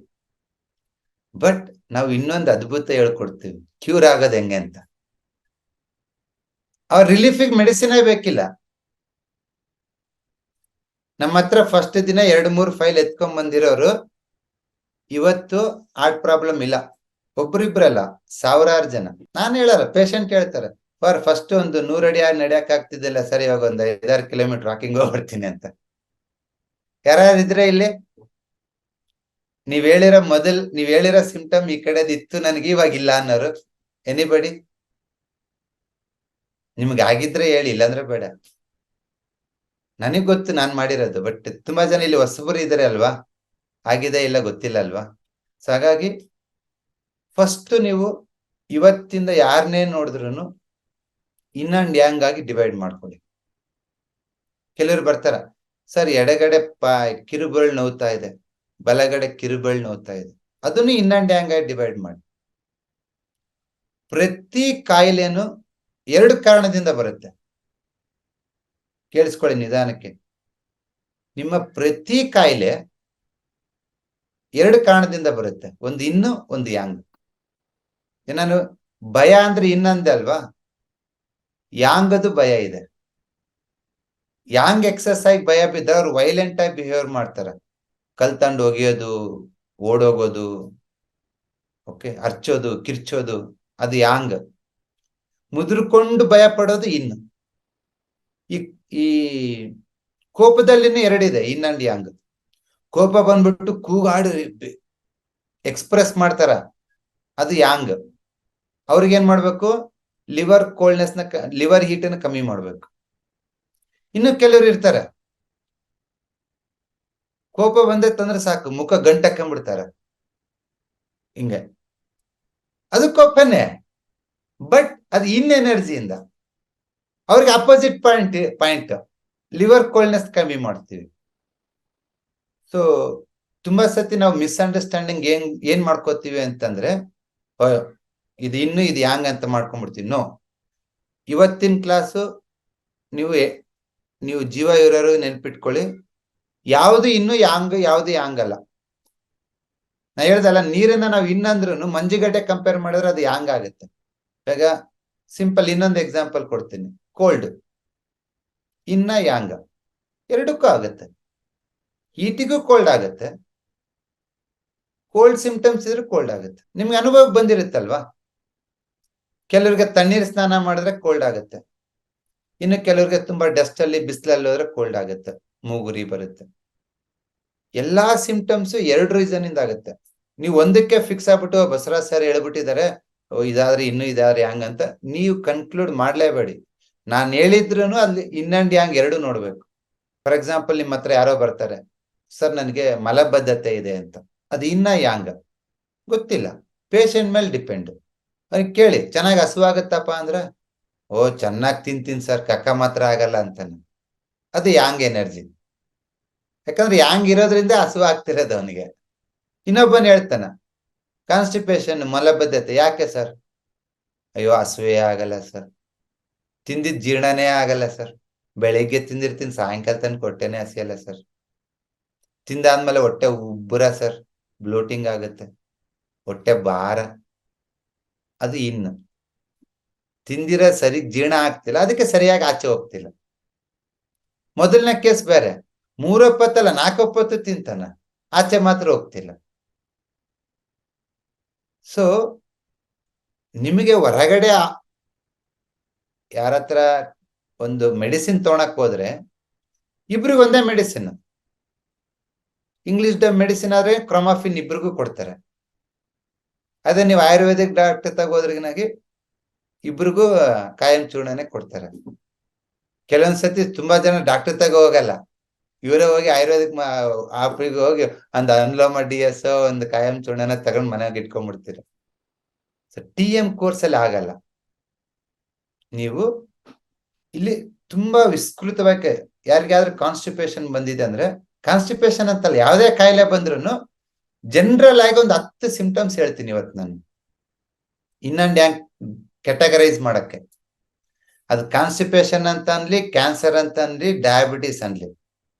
ಬಟ್ ನಾವು ಇನ್ನೊಂದು ಅದ್ಭುತ ಹೇಳ್ಕೊಡ್ತೀವಿ, ಕ್ಯೂರ್ ಆಗೋದು ಹೆಂಗೆ ಅಂತ. ಅವ್ರ ರಿಲೀಫಿಗೆ ಮೆಡಿಸಿನೇ ಬೇಕಿಲ್ಲ. ನಮ್ಮ ಹತ್ರ ಫಸ್ಟ್ ದಿನ 2-3 ಫೈಲ್ ಎತ್ಕೊಂಡ್ ಬಂದಿರೋರು ಇವತ್ತು ಹಾರ್ಟ್ ಪ್ರಾಬ್ಲಮ್ ಇಲ್ಲ. ಒಬ್ರಿಬ್ರಲ್ಲ, 1000 ಜನ. ನಾನು ಹೇಳಲ್ಲ, ಪೇಷಂಟ್ ಹೇಳ್ತಾರೆ, ಫಸ್ಟ್ ಒಂದು 100 ಅಡಿ ನಡೆಯಕ್ ಆಗ್ತಿದ್ದಿಲ್ಲ ಸರ್, ಇವಾಗ ಒಂದು 5-6 ಕಿಲೋಮೀಟರ್ ವಾಕಿಂಗ್ ಹೋಗ್ಬಿಡ್ತೀನಿ ಅಂತ. ಯಾರಿದ್ರೆ ಇಲ್ಲಿ? ನೀವ್ ಹೇಳಿರೋ ಸಿಂಪ್ಟಮ್ ಈ ಕಡೆದ್ ಇತ್ತು, ನನಗೆ ಇವಾಗಿಲ್ಲ ಅನ್ನೋರು ಎನಿಬಡಿ? ನಿಮ್ಗೆ ಆಗಿದ್ರೆ ಹೇಳಿ, ಇಲ್ಲಾಂದ್ರೆ ಬೇಡ. ನನಗ್ ಗೊತ್ತು ನಾನ್ ಮಾಡಿರೋದು. ಬಟ್ ತುಂಬಾ ಜನ ಇಲ್ಲಿ ಹೊಸಬರು ಇದಾರೆ ಅಲ್ವಾ, ಆಗಿದೆ ಇಲ್ಲ ಗೊತ್ತಿಲ್ಲ ಅಲ್ವಾ. ಸೊ ಹಾಗಾಗಿ ಫಸ್ಟ್ ನೀವು ಇವತ್ತಿಂದ ಯಾರನ್ನೇ ನೋಡಿದ್ರು ಇನ್ ಅಂಡ್ ಯಾಂಗ್ ಆಗಿ ಡಿವೈಡ್ ಮಾಡ್ಕೊಳ್ಳಿ. ಕೆಲವರು ಬರ್ತಾರ, ಸರ್ ಎಡಗಡೆ ಕಿರುಬೆರಳು ನೋವ್ತಾ ಇದೆ, ಬಲಗಡೆ ಕಿರುಬೆರಳು ನೋವ್ತಾ ಇದೆ, ಅದನ್ನು ಇನ್ ಅಂಡ್ ಯಾಂಗ್ ಆಗಿ ಡಿವೈಡ್ ಮಾಡಿ. ಪ್ರತಿ ಕಾಯಿಲೆನು 2 ಕಾರಣದಿಂದ ಬರುತ್ತೆ. ಕೇಳಿಸ್ಕೊಳ್ಳಿ ನಿಧಾನಕ್ಕೆ. ನಿಮ್ಮ ಪ್ರತಿ ಕಾಯಿಲೆ 2 ಕಾರಣದಿಂದ ಬರುತ್ತೆ, ಒಂದು ಇನ್ನು, ಒಂದು ಯಾಂಗ್. ನಾನು ಭಯ ಅಂದ್ರೆ ಇನ್ನಂದೆ ಅಲ್ವಾ, ಯಾಂಗದು ಭಯ ಇದೆ. ಯಾಂಗ್ ಎಕ್ಸಸ್ ಆಗಿ ಭಯ ಬಿದ್ದವ್ರು ವೈಲೆಂಟ್ ಆಗಿ ಬಿಹೇವ್ ಮಾಡ್ತಾರೆ. ಕಲ್ತಂಡು ಒಗೆಯೋದು, ಓಡೋಗೋದು, ಓಕೆ, ಅರ್ಚೋದು, ಕಿರ್ಚೋದು, ಅದು ಯಾಂಗ್. ಮುದುರ್ಕೊಂಡು ಭಯ ಪಡೋದು ಇನ್ನು. ಈ ಕೋಪದಲ್ಲಿನೂ 2 ಇದೆ, ಇನ್ ಅಂಡ್ ಯಾಂಗ್. ಕೋಪ ಬಂದ್ಬಿಟ್ಟು ಕೂಗಾಡು ಎಕ್ಸ್ಪ್ರೆಸ್ ಮಾಡ್ತಾರ, ಅದು ಯಾಂಗ್. ಅವ್ರಿಗೇನ್ ಮಾಡ್ಬೇಕು, ಲಿವರ್ ಕೋಲ್ಡ್ನೆಸ್ ಲಿವರ್ ಹೀಟ್ ಅನ್ನು ಕಮ್ಮಿ ಮಾಡ್ಬೇಕು. ಇನ್ನು ಕೆಲವರು ಇರ್ತಾರೆ, ಕೋಪ ಬಂದೈತಂದ್ರೆ ಸಾಕು ಮುಖ ಗಂಟಕ್ಕೊಂಡ್ಬಿಡ್ತಾರ ಹಿಂಗೆ, ಅದು ಕೋಪನೇ. ಬಟ್ ಅದು ಇನ್ ಎನರ್ಜಿಯಿಂದ. ಅವ್ರಿಗೆ ಅಪೋಸಿಟ್ ಪಾಯಿಂಟ್ ಲಿವರ್ ಕೋಲ್ಡ್ನೆಸ್ ಕಮ್ಮಿ ಮಾಡ್ತೀವಿ. ಸೊ ತುಂಬಾ ಸತಿ ನಾವು ಮಿಸ್ಅಂಡರ್ಸ್ಟ್ಯಾಂಡಿಂಗ್ ಏನ್ ಮಾಡ್ಕೋತೀವಿ ಅಂತಂದ್ರೆ, ಇದು ಇನ್ನು ಇದು ಯಾಂಗ್ ಅಂತ ಮಾಡ್ಕೊಂಡ್ಬಿಡ್ತೀವಿ. ನೋ, ಇವತ್ತಿನ ಕ್ಲಾಸು ನೀವು ಜೀವ ಇರೋರು ನೆನ್ಪಿಟ್ಕೊಳ್ಳಿ, ಯಾವುದು ಇನ್ನು ಯಾಂಗ್, ಯಾವುದು ಯಾಂಗ್ ಅಲ್ಲ. ನಾ ಹೇಳ್ದಲ್ಲ, ನೀರನ್ನ ನಾವು ಇನ್ನಂದ್ರು ಮಂಜುಗಡ್ಡೆ ಕಂಪೇರ್ ಮಾಡಿದ್ರೆ ಅದು ಯಾಂಗ್ ಆಗುತ್ತೆ. ಇವಾಗ ಸಿಂಪಲ್ ಇನ್ನೊಂದು ಎಕ್ಸಾಂಪಲ್ ಕೊಡ್ತೀನಿ. ಕೋಲ್ಡ್ ಇನ್ನ ಯಾಂಗ್, ಎರಡಕ್ಕೂ ಆಗುತ್ತೆ. ಹೀಟಿಗೂ ಕೋಲ್ಡ್ ಆಗುತ್ತೆ, ಕೋಲ್ಡ್ ಸಿಂಪ್ಟಮ್ಸ್ ಇದ್ರೆ ಕೋಲ್ಡ್ ಆಗುತ್ತೆ. ನಿಮ್ಗೆ ಅನುಭವ ಬಂದಿರುತ್ತಲ್ವಾ, ಕೆಲವ್ರಿಗೆ ತಣ್ಣೀರ್ ಸ್ನಾನ ಮಾಡಿದ್ರೆ ಕೋಲ್ಡ್ ಆಗುತ್ತೆ, ಇನ್ನು ಕೆಲವ್ರಿಗೆ ತುಂಬಾ ಡಸ್ಟ್ ಅಲ್ಲಿ ಬಿಸಿಲಲ್ಲಿ ಹೋದ್ರೆ ಕೋಲ್ಡ್ ಆಗುತ್ತೆ, ಮೂಗುರಿ ಬರುತ್ತೆ. ಎಲ್ಲಾ ಸಿಂಪ್ಟಮ್ಸ್ 2 ರೀಸನ್ ಇಂದ ಆಗುತ್ತೆ. ನೀವು ಒಂದಕ್ಕೆ ಫಿಕ್ಸ್ ಆಗ್ಬಿಟ್ಟು ಬಸವರಾಜ್ ಸರ್ ಹೇಳ್ಬಿಟ್ಟಿದ್ದಾರೆ, ಇದಾದ್ರೆ ಇದಾದ್ರೆ ಹಂಗಂತ ನೀವು ಕನ್ಕ್ಲೂಡ್ ಮಾಡ್ಲೇಬೇಡಿ. ನಾನ್ ಹೇಳಿದ್ರು ಅಲ್ಲಿ ಇನ್ ಅಂಡ್ ಯಾಂಗ್ 2 ನೋಡ್ಬೇಕು. ಫಾರ್ ಎಕ್ಸಾಂಪಲ್ ನಿಮ್ಮ ಹತ್ರ ಯಾರೋ ಬರ್ತಾರೆ, ಸರ್ ನನಗೆ ಮಲಬದ್ಧತೆ ಇದೆ ಅಂತ, ಅದು ಇನ್ನ ಯಾಂಗ್ ಗೊತ್ತಿಲ್ಲ, ಪೇಷಂಟ್ ಮೇಲೆ ಡಿಪೆಂಡ್. ಅವ್ರಿಗೆ ಕೇಳಿ ಚೆನ್ನಾಗಿ ಹಸುವಾಗತ್ತಪ್ಪ ಅಂದ್ರೆ, ಓ ಚೆನ್ನಾಗಿ ತಿಂತೀನಿ ಸರ್, ಕಕ್ಕ ಮಾತ್ರ ಆಗಲ್ಲ ಅಂತಾನೆ, ಅದು ಯಾಂಗ್ ಎನರ್ಜಿ. ಯಾಕಂದ್ರೆ ಯಾಂಗ್ ಇರೋದ್ರಿಂದ ಹಸುವಾಗ್ತಿರೋದು ಅವನಿಗೆ. ಇನ್ನೊಬ್ಬನ್ ಹೇಳ್ತಾನ ಕಾನ್ಸ್ಟಿಪೇಷನ್ ಮಲಬದ್ಧತೆ ಯಾಕೆ ಸರ್, ಅಯ್ಯೋ ಹಸುವೆ ಆಗಲ್ಲ ಸರ್, ತಿಂದಿದ್ ಜೀರ್ಣನೇ ಆಗಲ್ಲ ಸರ್, ಬೆಳಿಗ್ಗೆ ತಿಂದಿರ್ತೀನಿ ಸಾಯಂಕಾಲ ತನಕ ಹೊಟ್ಟೆನೆ ಹಸಿಯಲ್ಲ ಸರ್, ತಿಂದಾದ್ಮೇಲೆ ಹೊಟ್ಟೆ ಉಬ್ಬರ ಸರ್, ಬ್ಲೋಟಿಂಗ್ ಆಗುತ್ತೆ, ಹೊಟ್ಟೆ ಭಾರ, ಅದು ಇನ್ನು ತಿಂದಿರೋ ಸರಿ ಜೀರ್ಣ ಆಗ್ತಿಲ್ಲ, ಅದಕ್ಕೆ ಸರಿಯಾಗಿ ಆಚೆ ಹೋಗ್ತಿಲ್ಲ. ಮೊದಲನೇ ಕೇಸ್ ಬೇರೆ, 3 ಹೊತ್ತಲ್ಲ 4 ಹೊತ್ತು ತಿಂತಾನ, ಆಚೆ ಮಾತ್ರ ಹೋಗ್ತಿಲ್ಲ. ಸೊ ನಿಮಗೆ ಹೊರಗಡೆ ಯಾರತ್ರ ಒಂದು ಮೆಡಿಸಿನ್ ತಗೊಳಕ್ ಹೋದ್ರೆ ಇಬ್ರಿಗೂ ಒಂದೇ ಮೆಡಿಸಿನ್, ಇಂಗ್ಲಿಷ್ ಮೆಡಿಸಿನ್ ಆದ್ರೆ ಕ್ರೊಮಾಫಿನ್ ಇಬ್ರಿಗೂ ಕೊಡ್ತಾರೆ. ಅದೇ ನೀವು ಆಯುರ್ವೇದಿಕ್ ಡಾಕ್ಟರ್ ತಗೋದ್ರಿಗಿನಾಗಿ ಇಬ್ರಿಗೂ ಕಾಯಂ ಚೂರ್ಣನೆ ಕೊಡ್ತಾರೆ. ಕೆಲವೊಂದ್ಸತಿ ತುಂಬಾ ಜನ ಡಾಕ್ಟರ್ ತಗೋ ಹೋಗಲ್ಲ, ಇವರೇ ಹೋಗಿ ಆಯುರ್ವೇದಿಕ್ ಆಪ್ರಿಗೆ ಹೋಗಿ ಒಂದು ಅನುಲೋಮ DS ಒಂದು ಕಾಯಂ ಚೂರ್ಣನ ತಗೊಂಡ್ ಮನೆಯಾಗ ಇಟ್ಕೊಂಡ್ಬಿಡ್ತೀರ. TM ಕೋರ್ಸ್ ಅಲ್ಲಿ ಆಗಲ್ಲ. ನೀವು ಇಲ್ಲಿ ತುಂಬಾ ವಿಸ್ತೃತವಾಗಿ ಯಾರಿಗಾದ್ರೂ ಕಾನ್ಸ್ಟಿಪೇಷನ್ ಬಂದಿದೆ ಅಂದ್ರೆ, ಕಾನ್ಸ್ಟಿಪೇಷನ್ ಅಂತಲ್ಲ ಯಾವುದೇ ಕಾಯಿಲೆ ಬಂದ್ರು ಜನರಲ್ ಆಗಿ ಒಂದು 10 ಸಿಂಪ್ಟಮ್ಸ್ ಹೇಳ್ತೀನಿ ಇವತ್ತು ನಾನು, ಇನ್ನೊಂದು ಹ್ಯಾಂಗ್ ಕ್ಯಾಟಗರೈಸ್ ಮಾಡಕ್ಕೆ. ಅದು ಕಾನ್ಸ್ಟಿಪೇಷನ್ ಅಂತ ಅನ್ಲಿ, ಕ್ಯಾನ್ಸರ್ ಅಂತ ಅನ್ಲಿ, ಡಯಾಬಿಟಿಸ್ ಅನ್ಲಿ,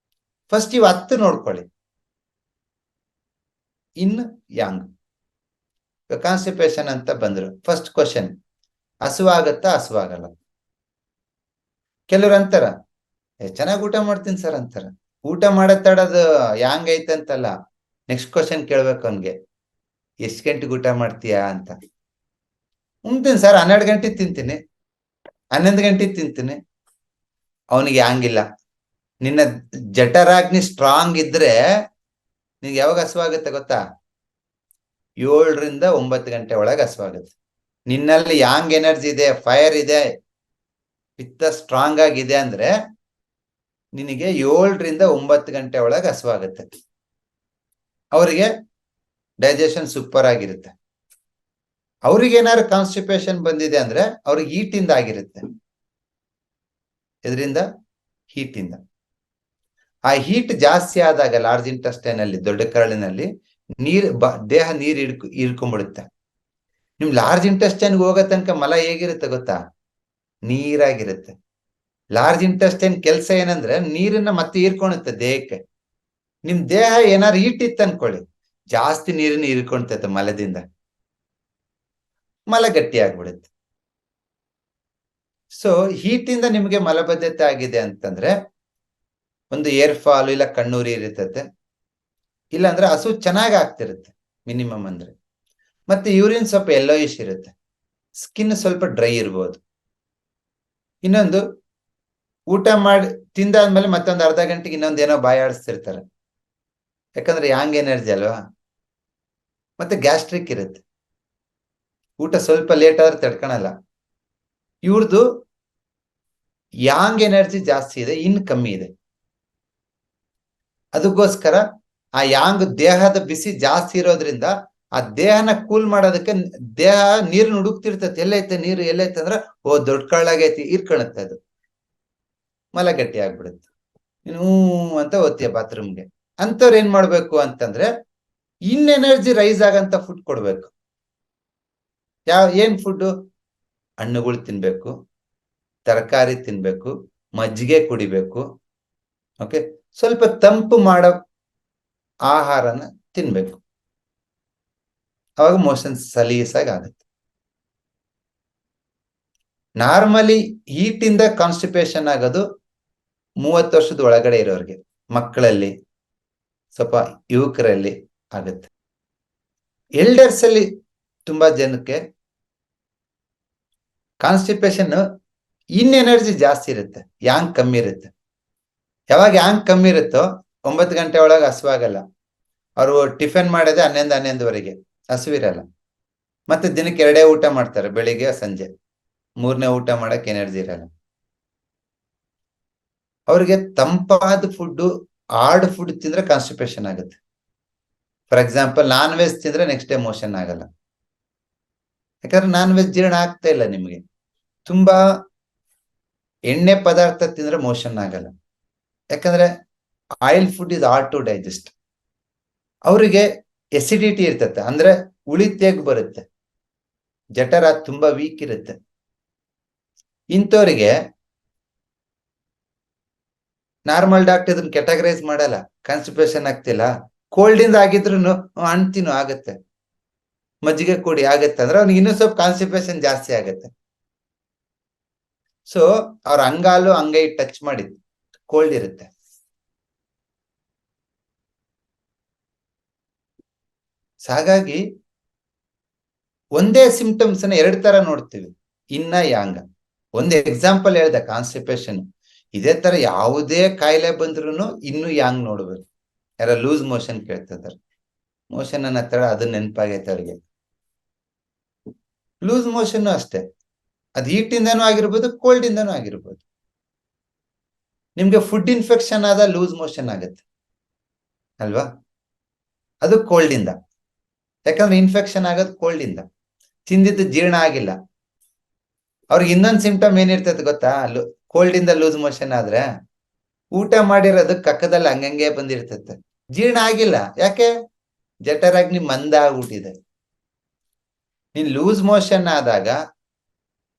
ಫಸ್ಟ್ ಇವ್ 10 ನೋಡ್ಕೊಳ್ಳಿ. ಇನ್ ಯಾಂಗ್ ಕಾನ್ಸ್ಟಿಪೇಷನ್ ಅಂತ ಬಂದ್ರು, ಫಸ್ಟ್ ಕ್ವಶನ್ ಹಸುವಾಗತ್ತಾ ಹಸುವಾಗಲ್ಲ? ಕೆಲವ್ರು ಅಂತಾರ ಚೆನ್ನಾಗಿ ಊಟ ಮಾಡ್ತೀನಿ ಸರ್ ಅಂತಾರ. ಊಟ ಮಾಡತ್ತಾಡೋದು ಯಾಂಗ್ ಐತಂತಲ್ಲ, ನೆಕ್ಸ್ಟ್ ಕ್ವಶನ್ ಕೇಳ್ಬೇಕು ಅವನ್ಗೆ, ಎಷ್ಟ್ ಗಂಟೆಗೆ ಊಟ ಮಾಡ್ತೀಯಾ ಅಂತ. ಉಣ್ತೀನಿ ಸರ್, 12 ಗಂಟೆ ತಿಂತೀನಿ, 11 ಗಂಟೆ ತಿಂತೀನಿ. ಅವನಿಗೆ ಹಂಗಿಲ್ಲ. ನಿನ್ನ ಜಠರಾಗ್ನಿ ಸ್ಟ್ರಾಂಗ್ ಇದ್ರೆ ನಿನ್ಗೆ ಯಾವಾಗ ಹಸುವಾಗುತ್ತೆ ಗೊತ್ತಾ? 7 ರಿಂದ 9 ಗಂಟೆ ಒಳಗೆ ಹಸುವಾಗುತ್ತೆ. ನಿನ್ನಲ್ಲಿ ಯಾಂಗ್ ಎನರ್ಜಿ ಇದೆ, ಫೈರ್ ಇದೆ, ಪಿತ್ತ ಸ್ಟ್ರಾಂಗ್ ಆಗಿದೆ ಅಂದ್ರೆ ನಿನಗೆ 7 ರಿಂದ 9 ಗಂಟೆ ಒಳಗೆ ಹಸುವಾಗುತ್ತೆ. ಅವರಿಗೆ ಡೈಜೆಷನ್ ಸೂಪರ್ ಆಗಿರುತ್ತೆ. ಅವ್ರಿಗೆ ಏನಾದ್ರು ಕಾನ್ಸ್ಟಿಪೇಷನ್ ಬಂದಿದೆ ಅಂದ್ರೆ ಅವ್ರಿಗೆ ಹೀಟಿಂದ ಆಗಿರುತ್ತೆ. ಇದರಿಂದ ಹೀಟಿಂದ, ಆ ಹೀಟ್ ಜಾಸ್ತಿ ಆದಾಗ ಲಾರ್ಜ್ ಇಂಟೆಸ್ಟೈನ್ ಅಲ್ಲಿ, ದೊಡ್ಡ ಕರಳಿನಲ್ಲಿ ದೇಹ ನೀರು ಹೀರ್ಕೊಂಡ್ಬಿಡುತ್ತೆ. ನಿಮ್ ಲಾರ್ಜ್ ಇಂಟೆಸ್ಟೈನ್ಗೆ ಹೋಗೋ ತನಕ ಮಲ ಹೇಗಿರುತ್ತೆ ಗೊತ್ತಾ? ನೀರಾಗಿರುತ್ತೆ. ಲಾರ್ಜ್ ಇಂಟೆಸ್ಟೈನ್ ಕೆಲಸ ಏನಂದ್ರೆ ನೀರನ್ನ ಮತ್ತೆ ಹೀರ್ಕೊಳುತ್ತೆ ದೇಹಕ್ಕೆ. ನಿಮ್ ದೇಹ ಏನಾರು ಇತ್ತು ಅನ್ಕೊಳ್ಳಿ, ಜಾಸ್ತಿ ನೀರನ್ನ ಹೀರ್ಕೊಳ್ತೈತೆ ಮಲದಿಂದ, ಮಲ ಗಟ್ಟಿ ಆಗ್ಬಿಡುತ್ತೆ. ಸೊ ಹೀಟಿಂದ ನಿಮ್ಗೆ ಮಲಬದ್ಧತೆ ಆಗಿದೆ ಅಂತಂದ್ರೆ ಒಂದು ಏರ್ ಫಾಲ್, ಇಲ್ಲ ಕಣ್ಣೂರಿ ಇರ್ತತೆ, ಇಲ್ಲ ಅಂದ್ರೆ ಹಸು ಚೆನ್ನಾಗಿ ಆಗ್ತಿರುತ್ತೆ ಮಿನಿಮಮ್ ಅಂದ್ರೆ, ಮತ್ತೆ ಯೂರಿನ್ ಸ್ವಲ್ಪ ಯೆಲ್ಲೋಯಿಶ್ ಇರುತ್ತೆ, ಸ್ಕಿನ್ ಸ್ವಲ್ಪ ಡ್ರೈ ಇರ್ಬೋದು. ಇನ್ನೊಂದು, ಊಟ ಮಾಡಿ ತಿಂದಾದ್ಮೇಲೆ ಮತ್ತೊಂದು ಅರ್ಧ ಗಂಟೆಗೆ ಇನ್ನೊಂದು ಏನೋ ಬಾಯಿ ಆಡಿಸ್ತಿರ್ತಾರೆ, ಯಾಕಂದ್ರೆ ಯಾಂಗ್ ಎನರ್ಜಿ ಅಲ್ವಾ. ಮತ್ತೆ ಗ್ಯಾಸ್ಟ್ರಿಕ್ ಇರುತ್ತೆ, ಊಟ ಸ್ವಲ್ಪ ಲೇಟ್ ಆದ್ರೆ ತಡ್ಕೊಳಲ್ಲ. ಇವ್ರದ್ದು ಯಾಂಗ್ ಎನರ್ಜಿ ಜಾಸ್ತಿ ಇದೆ, ಇನ್ ಕಮ್ಮಿ ಇದೆ. ಅದಕ್ಕೋಸ್ಕರ ಆ ಯಾಂಗ್ ದೇಹದ ಬಿಸಿ ಜಾಸ್ತಿ ಇರೋದ್ರಿಂದ ಆ ದೇಹನ ಕೂಲ್ ಮಾಡೋದಕ್ಕೆ ದೇಹ ನೀರನ್ನ ಹುಡುಕ್ತಿರ್ತೈತೆ, ಎಲ್ಲೈತೆ ನೀರು, ಎಲ್ಲೈತೆ ಅಂದ್ರೆ ಓ ದೊಡ್ಡ ಕಳ್ಳಾಗೈತಿ, ಇರ್ಕೊಳತ್ತೆ, ಅದು ಮಲ ಗಟ್ಟಿ ಆಗ್ಬಿಡುತ್ತೆ. ಹ್ಞೂ ಅಂತ ಓದ್ತೀಯ ಬಾತ್ರೂಮ್ಗೆ. ಅಂತವ್ರು ಏನ್ ಮಾಡ್ಬೇಕು ಅಂತಂದ್ರೆ ಇನ್ ಎನರ್ಜಿ ರೈಸ್ ಆಗಂತ ಫುಡ್ ಕೊಡ್ಬೇಕು. ಏನ್ ಫುಡ್? ಹಣ್ಣುಗಳು ತಿನ್ಬೇಕು, ತರಕಾರಿ ತಿನ್ಬೇಕು, ಮಜ್ಜಿಗೆ ಕುಡಿಬೇಕು, ಓಕೆ, ಸ್ವಲ್ಪ ತಂಪು ಮಾಡೋ ಆಹಾರನ ತಿನ್ಬೇಕು. ಅವಾಗ ಮೋಷನ್ ಸಲೀಸಾಗಿ ಆಗುತ್ತೆ. ನಾರ್ಮಲಿ ಹೀಟಿಂದ ಕಾನ್ಸ್ಟಿಪೇಷನ್ ಆಗೋದು 30 ವರ್ಷದ ಒಳಗಡೆ ಇರೋರಿಗೆ, ಮಕ್ಕಳಲ್ಲಿ, ಸ್ವಲ್ಪ ಯುವಕರಲ್ಲಿ ಆಗುತ್ತೆ. ಎಲ್ಡರ್ಸ್ ಅಲ್ಲಿ ತುಂಬಾ ಜನಕ್ಕೆ ಕಾನ್ಸ್ಟಿಪೇಷನ್ ಇನ್ ಎನರ್ಜಿ ಜಾಸ್ತಿ ಇರುತ್ತೆ, ಯಾಂಗ್ ಕಮ್ಮಿ ಇರುತ್ತೆ. ಯಾವಾಗ ಯಾಂಗ್ ಕಮ್ಮಿ ಇರುತ್ತೋ 9 ಗಂಟೆ ಒಳಗೆ ಹಸುವಾಗಲ್ಲ. ಅವರು ಟಿಫಿನ್ ಮಾಡೋದೇ 11-11ವರೆಗೆ, ಹಸುವಿರಲ್ಲ. ಮತ್ತೆ ದಿನಕ್ಕೆ 2 ಊಟ ಮಾಡ್ತಾರೆ, ಬೆಳಿಗ್ಗೆ ಸಂಜೆ. 3ನೇ ಊಟ ಮಾಡಕ್ ಎನರ್ಜಿ ಇರಲ್ಲ. ಅವ್ರಿಗೆ ತಂಪಾದ ಫುಡ್, ಹಾರ್ಡ್ ಫುಡ್ ತಿಂದ್ರೆ ಕಾನ್ಸ್ಟಿಪೇಷನ್ ಆಗುತ್ತೆ. ಫಾರ್ ಎಕ್ಸಾಂಪಲ್ ನಾನ್ ವೆಜ್ ತಿಂದ್ರೆ ನೆಕ್ಸ್ಟ್ ಡೇ ಮೋಷನ್ ಆಗಲ್ಲ. ಯಾಕಂದ್ರೆ ನಾನ್ ವೆಜ್ ಜೀರ್ಣ ಆಗ್ತಾ ಇಲ್ಲ ನಿಮ್ಗೆ. ತುಂಬಾ ಎಣ್ಣೆ ಪದಾರ್ಥ ತಿಂದ್ರೆ ಮೋಷನ್ ಆಗಲ್ಲ, ಯಾಕಂದ್ರೆ oil food is hard to digest. ಅವರಿಗೆ ಎಸಿಡಿಟಿ ಇರ್ತತೆ, ಅಂದ್ರೆ ಉಳಿತೆಗ್ ಬರುತ್ತೆ, ಜಠರ ತುಂಬಾ ವೀಕ್ ಇರುತ್ತೆ. ಇಂಥವ್ರಿಗೆ ನಾರ್ಮಲ್ ಡಾಕ್ಟರ್ ಇದನ್ನ ಕ್ಯಾಟಗರೈಸ್ ಮಾಡಲ್ಲ. ಕಾನ್ಸ್ಟಿಪೇಷನ್ ಆಗ್ತಿಲ್ಲ, ಕೋಲ್ಡ್ ಇಂದ ಆಗಿದ್ರು ಹಣ್ಣು ಆಗತ್ತೆ, ಮಜ್ಜಿಗೆ ಕೂಡಿ ಆಗತ್ತೆ ಅಂದ್ರೆ ಅವ್ನಿಗೆ ಇನ್ನೂ ಸ್ವಲ್ಪ ಕಾನ್ಸ್ಟಿಪೇಷನ್ ಜಾಸ್ತಿ ಆಗತ್ತೆ. ಸೊ ಅವ್ರ ಅಂಗಾಲು ಅಂಗೈ ಟಚ್ ಮಾಡಿ ಕೋಲ್ಡ್ ಇರುತ್ತೆ. ಹಾಗಾಗಿ ಒಂದೇ ಸಿಂಪ್ಟಮ್ಸ್ ಅನ್ನ 2 ತರ ನೋಡ್ತೀವಿ, ಇನ್ನ ಯಾಂಗ. ಒಂದು ಎಕ್ಸಾಂಪಲ್ ಹೇಳ್ದೆ ಕಾನ್ಸ್ಟಿಪೇಷನ್. ಇದೇ ತರ ಯಾವುದೇ ಕಾಯಿಲೆ ಬಂದ್ರು ಇನ್ನು ಯಾಂಗ್ ನೋಡ್ಬೇಕು. ಯಾರ ಲೂಸ್ ಮೋಷನ್ ಕೇಳ್ತಿದಾರೆ, ಮೋಷನ್ ಅನ್ನ ಹತ್ರ ಅದು ನೆನಪಾಗೈತೆ ಅವ್ರಿಗೆ. ಲೂಸ್ ಮೋಷನ್ ಅಷ್ಟೇ, ಅದು ಹೀಟ್ ಇಂದನೂ ಆಗಿರ್ಬೋದು, ಕೋಲ್ಡ್ ಇಂದನೂ ಆಗಿರ್ಬೋದು. ನಿಮ್ಗೆ ಫುಡ್ ಇನ್ಫೆಕ್ಷನ್ ಆದ ಲೂಸ್ ಮೋಷನ್ ಆಗುತ್ತೆ ಅಲ್ವಾ, ಅದು ಕೋಲ್ಡ್ ಇಂದ. ಯಾಕಂದ್ರೆ ಇನ್ಫೆಕ್ಷನ್ ಆಗೋದು ಕೋಲ್ಡ್ ಇಂದ, ತಿಂದಿದ್ದು ಜೀರ್ಣ ಆಗಿಲ್ಲ. ಅವ್ರಿಗೆ ಇನ್ನೊಂದು ಸಿಂಪ್ಟಮ್ ಏನಿರ್ತದೆ ಗೊತ್ತಾ, ಕೋಲ್ಡ್ ಇಂದ ಲೂಸ್ ಮೋಷನ್ ಆದ್ರೆ ಊಟ ಮಾಡಿರೋದು ಕಕ್ಕದಲ್ಲಿ ಹಂಗಂಗೆ ಬಂದಿರ್ತತೆ, ಜೀರ್ಣ ಆಗಿಲ್ಲ. ಯಾಕೆ? ಜಠರಾಗ್ನಿ ಮಂದ ಆಗ್ಬಿಟ್ಟಿದೆ. ನೀನ್ ಲೂಸ್ ಮೋಷನ್ ಆದಾಗ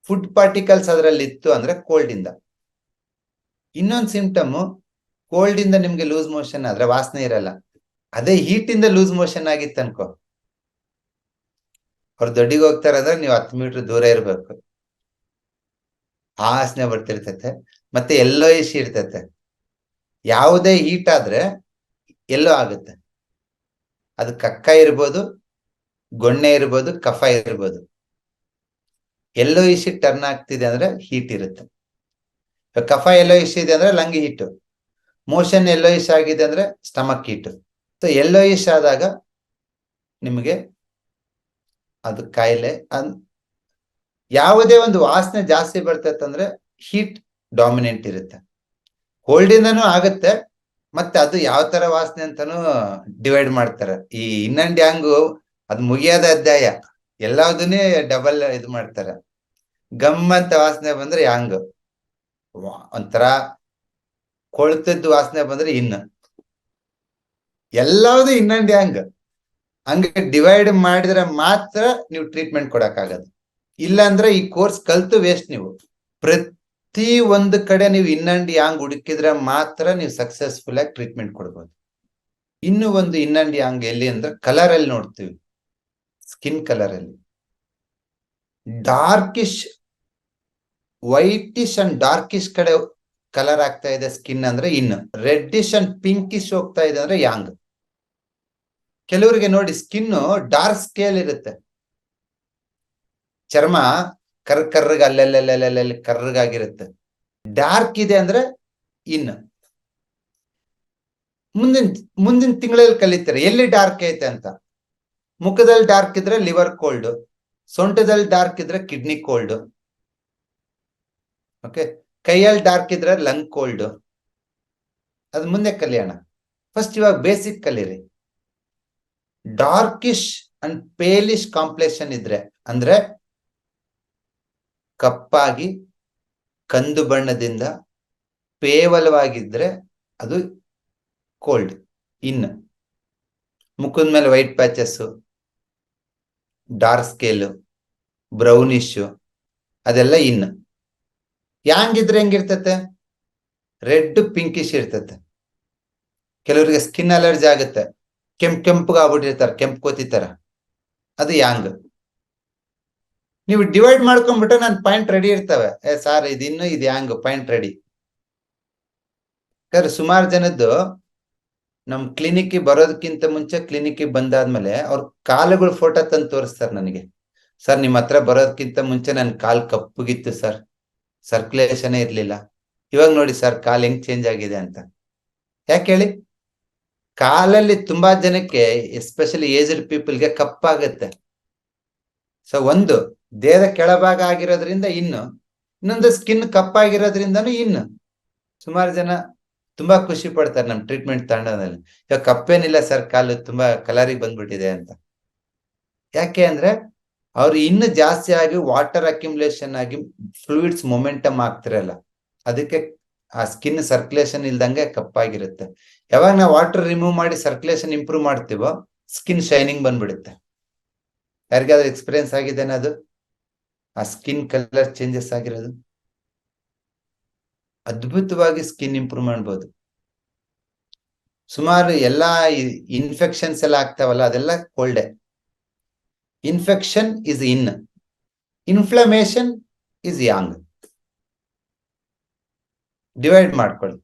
ಫುಡ್ ಪಾರ್ಟಿಕಲ್ಸ್ ಅದರಲ್ಲಿ ಇತ್ತು ಅಂದ್ರೆ ಕೋಲ್ಡ್ ಇಂದ. ಇನ್ನೊಂದು ಸಿಂಪ್ಟಮ್, ಕೋಲ್ಡ್ ಇಂದ ನಿಮ್ಗೆ ಲೂಸ್ ಮೋಷನ್ ಆದ್ರೆ ವಾಸನೆ ಇರಲ್ಲ. ಅದೇ ಹೀಟ್ ಇಂದ ಲೂಸ್ ಮೋಷನ್ ಆಗಿತ್ತು ಅನ್ಕೋ, ಅವ್ರು ದೊಡ್ಡಿಗೆ ಹೋಗ್ತಾರಂದ್ರೆ ನೀವು 10 ಮೀಟರ್ ದೂರ ಇರ್ಬೇಕು, ವಾಸನೆ ಬರ್ತಿರ್ತತೆ. ಮತ್ತೆ ಎಲ್ಲೋ ಇಶ್ ಇರ್ತತೆ. ಯಾವುದೇ ಹೀಟ್ ಆದ್ರೆ ಎಲ್ಲೋ ಆಗುತ್ತೆ, ಅದು ಕಕ್ಕ ಇರ್ಬೋದು, ಗೊಣ್ಣೆ ಇರ್ಬೋದು, ಕಫ ಇರ್ಬೋದು. ಎಲ್ಲೋ ಇಶ್ ಟರ್ನ್ ಆಗ್ತಿದೆ ಅಂದ್ರೆ ಹೀಟ್ ಇರುತ್ತೆ. ಕಫ ಎಲ್ಲೋ ಇಶ್ ಇದೆ ಅಂದ್ರೆ ಲಂಗ್ ಹೀಟ್, ಮೋಷನ್ ಎಲ್ಲೋ ಇಶ್ ಆಗಿದೆ ಅಂದ್ರೆ ಸ್ಟಮಕ್ ಹೀಟ್. ಸೊ ಎಲ್ಲೋ ಇಶ್ ಆದಾಗ ನಿಮಗೆ ಅದು ಕಾಯಿಲೆ. ಯಾವುದೇ ಒಂದು ವಾಸನೆ ಜಾಸ್ತಿ ಬರ್ತೈತಂದ್ರೆ ಹೀಟ್ ಡಾಮಿನೆಂಟ್ ಇರುತ್ತೆ. ಕೋಲ್ಡ್ ಇಂದನೂ ಆಗುತ್ತೆ, ಮತ್ತೆ ಅದು ಯಾವ ತರ ವಾಸನೆ ಅಂತಾನು ಡಿವೈಡ್ ಮಾಡ್ತಾರೆ. ಈ ಇನ್ ಅಂಡ್ ಯಾಂಗು ಅದು ಮುಗಿಯೋದ ಅಧ್ಯಾಯ, ಎಲ್ಲದನ್ನೇ ಡಬಲ್ ಇದು ಮಾಡ್ತಾರೆ. ಗಮ್ ಅಂತ ವಾಸನೆ ಬಂದ್ರೆ ಯಾಂಗ್, ಒಂಥರ ಕೊಳ್ತದ್ದು ವಾಸನೆ ಬಂದ್ರೆ ಇನ್ನು, ಎಲ್ಲವುದು ಇನ್ ಅಂಡ್ ಯಾಂಗ್. ಹಂಗೆ ಡಿವೈಡ್ ಮಾಡಿದ್ರೆ ಮಾತ್ರ ನೀವು ಟ್ರೀಟ್ಮೆಂಟ್ ಕೊಡಕ್ಕಾಗದು. ಇಲ್ಲ ಅಂದ್ರೆ ಈ ಕೋರ್ಸ್ ಕಲ್ತು ವೇಸ್ಟ್. ನೀವು ಪ್ರತಿ ಒಂದು ಕಡೆ ನೀವು ಇನ್ ಅಂಡ್ ಯಾಂಗ್ ಹುಡುಕಿದ್ರೆ ಮಾತ್ರ ನೀವು ಸಕ್ಸಸ್ಫುಲ್ ಆಗಿ ಟ್ರೀಟ್ಮೆಂಟ್ ಕೊಡ್ಬೋದು. ಇನ್ನು ಒಂದು ಇನ್ ಅಂಡ್ ಯಾಂಗ್ ಎಲ್ಲಿ ಅಂದ್ರೆ ಕಲರ್ ಅಲ್ಲಿ ನೋಡ್ತೀವಿ. ಸ್ಕಿನ್ ಕಲರ್ ಅಲ್ಲಿ ಡಾರ್ಕಿಶ್, ವೈಟಿಶ್ ಅಂಡ್ ಡಾರ್ಕಿಶ್ ಕಡೆ ಕಲರ್ ಆಗ್ತಾ ಇದೆ ಸ್ಕಿನ್ ಅಂದ್ರೆ ಇನ್, ರೆಡ್ಡಿಶ್ ಅಂಡ್ ಪಿಂಕಿಶ್ ಹೋಗ್ತಾ ಇದೆ ಅಂದ್ರೆ ಯಾಂಗ್. ಕೆಲವರಿಗೆ ನೋಡಿ ಸ್ಕಿನ್ ಡಾರ್ಕ್ ಸ್ಕೇಲ್ ಇರುತ್ತೆ, ಚರ್ಮ ಕರ್ರಗೆ ಅಲ್ಲೆಲ್ಲೆಲ್ಲೆಲ್ಲೆಲ್ಲಿ ಕರ್ರಗಾಗಿರುತ್ತೆ. ಡಾರ್ಕ್ ಇದೆ ಅಂದ್ರೆ ಇನ್. ಮುಂದಿನ ತಿಂಗಳಲ್ಲಿ ಕಲಿತಾರೆ ಎಲ್ಲಿ ಡಾರ್ಕ್ ಐತೆ ಅಂತ. ಮುಖದಲ್ಲಿ ಡಾರ್ಕ್ ಇದ್ರೆ ಲಿವರ್ ಕೋಲ್ಡ್, ಸೊಂಟದಲ್ಲಿ ಡಾರ್ಕ್ ಇದ್ರೆ ಕಿಡ್ನಿ ಕೋಲ್ಡ್, ಓಕೆ, ಕೈಯಲ್ಲಿ ಡಾರ್ಕ್ ಇದ್ರೆ ಲಂಗ್ ಕೋಲ್ಡ್. ಅದು ಮುಂದೆ ಕಲಿಯೋಣ. ಫಸ್ಟ್ ಇವಾಗ ಬೇಸಿಕ್ ಕಲೀರಿ. ಡಾರ್ಕಿಶ್ ಅಂಡ್ ಪೇಲಿಶ್ ಕಾಂಪ್ಲೆಕ್ಷನ್ ಇದ್ರೆ ಅಂದ್ರೆ ಕಪ್ಪಾಗಿ ಕಂದು ಬಣ್ಣದಿಂದ ಪೇವಲವಾಗಿದ್ರೆ ಅದು ಕೋಲ್ಡ್, ಇನ್. ಮುಖದ ಮೇಲೆ white patches, dark scale, brownish, ಅದೆಲ್ಲ ಇನ್. ಯಾಂಗ್ ಇದ್ರೆ ಹೆಂಗಿರ್ತತೆ? ರೆಡ್ ಪಿಂಕಿಶ್ ಇರ್ತತೆ. ಕೆಲವರಿಗೆ ಸ್ಕಿನ್ ಅಲರ್ಜಿ ಆಗುತ್ತೆ, ಕೆಂಪುಗ ಆಗ್ಬಿಟ್ಟಿರ್ತಾರೆ, ಕೆಂಪು ಕೋತಿತರ, ಅದು ಯಾಂಗ್. ನೀವು ಡಿವೈಡ್ ಮಾಡ್ಕೊಂಡ್ಬಿಟ್ರೆ ನನ್ನ ಪಾಯಿಂಟ್ ರೆಡಿ ಇರ್ತವೆ. ಸಾರ್ ಇದಿನ್ನು ಇದು ಯಾಂಗ್, ಪಾಯಿಂಟ್ ರೆಡಿ. ಯಾಕಂದ್ರೆ ಸುಮಾರು ಜನದ್ದು ನಮ್ ಕ್ಲಿನಿಕ್ ಬರೋದಕ್ಕಿಂತ ಮುಂಚೆ, ಕ್ಲಿನಿಕ್ ಬಂದಾದ್ಮೇಲೆ ಅವ್ರ ಕಾಲುಗಳ ಫೋಟೋ ತಂದು ತೋರಿಸ್ತಾರೆ ನನಗೆ. ಸರ್ ನಿಮ್ಮ ಹತ್ರ ಬರೋದಕ್ಕಿಂತ ಮುಂಚೆ ನನ್ನ ಕಾಲ್ ಕಪ್ಪುಗಿತ್ತು ಸರ್, ಸರ್ಕ್ಯುಲೇಷನ್ ಇರ್ಲಿಲ್ಲ. ಇವಾಗ ನೋಡಿ ಸರ್ ಕಾಲ್ ಹೆಂಗ್ ಚೇಂಜ್ ಆಗಿದೆ ಅಂತ. ಯಾಕೆ ಹೇಳಿ? ಕಾಲಲ್ಲಿ ತುಂಬಾ ಜನಕ್ಕೆ ಎಸ್ಪೆಷಲಿ ಏಜ್ಡ್ ಪೀಪಲ್ಗೆ ಕಪ್ಪಾಗುತ್ತೆ. ಸೊ ಒಂದು ದೇಹದ ಕೆಳಭಾಗ ಆಗಿರೋದ್ರಿಂದ ಇನ್ನೊಂದು ಸ್ಕಿನ್ ಕಪ್ಪಾಗಿರೋದ್ರಿಂದನೂ ಸುಮಾರು ಜನ ತುಂಬಾ ಖುಷಿ ಪಡ್ತಾರೆ ನಮ್ ಟ್ರೀಟ್ಮೆಂಟ್ ತಗೊಂಡಲ್ಲಿ. ಇವಾಗ ಕಪ್ಪೇನಿಲ್ಲ ಸರ್, ಕಾಲು ತುಂಬಾ ಕಲರಿಗೆ ಬಂದ್ಬಿಟ್ಟಿದೆ ಅಂತ. ಯಾಕೆ ಅಂದ್ರೆ ಅವ್ರು ಜಾಸ್ತಿ ಆಗಿ ವಾಟರ್ ಅಕ್ಯುಮುಲೇಷನ್ ಆಗಿ ಫ್ಲೂಯಿಡ್ಸ್ ಮೊಮೆಂಟಮ್ ಆಗ್ತಿರಲ್ಲ, ಅದಕ್ಕೆ ಆ ಸ್ಕಿನ್ ಸರ್ಕ್ಯುಲೇಷನ್ ಇಲ್ದಂಗೆ ಕಪ್ಪಾಗಿರುತ್ತೆ. ಯಾವಾಗ ನಾವು ವಾಟರ್ ರಿಮೂವ್ ಮಾಡಿ ಸರ್ಕ್ಯುಲೇಷನ್ ಇಂಪ್ರೂವ್ ಮಾಡ್ತೀವೋ ಸ್ಕಿನ್ ಶೈನಿಂಗ್ ಬಂದ್ಬಿಡುತ್ತೆ. ಯಾರಿಗಾದ್ರೂ ಎಕ್ಸ್ಪೀರಿಯನ್ಸ್ ಆಗಿದ್ದೇನೆ ಅದು? ಆ ಸ್ಕಿನ್ ಕಲರ್ ಚೇಂಜಸ್ ಆಗಿರೋದು ಅದ್ಭುತವಾಗಿ ಸ್ಕಿನ್ ಇಂಪ್ರೂವ್ ಮಾಡ್ಬೋದು. ಸುಮಾರು ಎಲ್ಲಾ ಇನ್ಫೆಕ್ಷನ್ಸ್ ಎಲ್ಲ ಆಗ್ತಾವಲ್ಲ, ಅದೆಲ್ಲ ಕೋಲ್ಡೆ. Infection is inflammation is yang. Divide ಮಾಡ್ಕೊಳ್ಳಿ.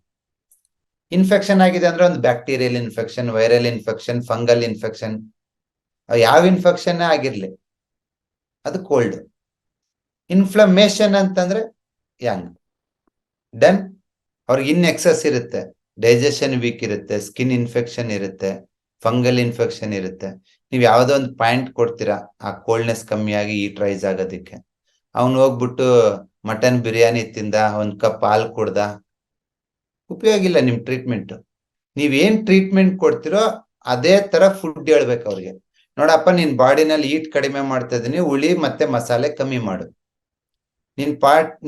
ಇನ್ಫೆಕ್ಷನ್ ಆಗಿದೆ ಅಂದ್ರೆ ಒಂದು bacterial infection, viral infection, fungal infection, ಯಾವ ಇನ್ಫೆಕ್ಷನ್ ಆಗಿರ್ಲಿ ಅದು ಕೋಲ್ಡ್. ಇನ್ಫ್ಲಮೇಷನ್ ಅಂತಂದ್ರೆ ಯಾಂಗ್. ಡನ್. ಅವ್ರಿಗೆ ಎಕ್ಸಸ್ ಇರುತ್ತೆ, ಡೈಜೆಷನ್ ವೀಕ್ ಇರುತ್ತೆ, ಸ್ಕಿನ್ ಇನ್ಫೆಕ್ಷನ್ ಇರುತ್ತೆ, ಫಂಗಲ್ ಇನ್ಫೆಕ್ಷನ್ ಇರುತ್ತೆ. ನೀವು ಯಾವ್ದೋ ಒಂದು ಪಾಯಿಂಟ್ ಕೊಡ್ತೀರಾ ಆ ಕೋಲ್ಡ್ನೆಸ್ ಕಮ್ಮಿಯಾಗಿ ಈಟ್ ರೈಸ್ ಆಗೋದಕ್ಕೆ. ಅವನು ಹೋಗ್ಬಿಟ್ಟು ಮಟನ್ ಬಿರಿಯಾನಿ ತಿಂದ, ಒಂದ್ ಕಪ್ ಹಾಲು ಕುಡ್ದ, ಉಪಯೋಗ ಇಲ್ಲ ನಿಮ್ ಟ್ರೀಟ್ಮೆಂಟ್. ನೀವೇನ್ ಟ್ರೀಟ್ಮೆಂಟ್ ಕೊಡ್ತಿರೋ ಅದೇ ತರ ಫುಡ್ ಹೇಳ್ಬೇಕು ಅವ್ರಿಗೆ. ನೋಡಪ್ಪ, ನಿನ್ ಬಾಡಿನಲ್ಲಿ ಹೀಟ್ ಕಡಿಮೆ ಮಾಡ್ತಾ ಇದೀನಿ, ಹುಳಿ ಮತ್ತೆ ಮಸಾಲೆ ಕಮ್ಮಿ ಮಾಡು.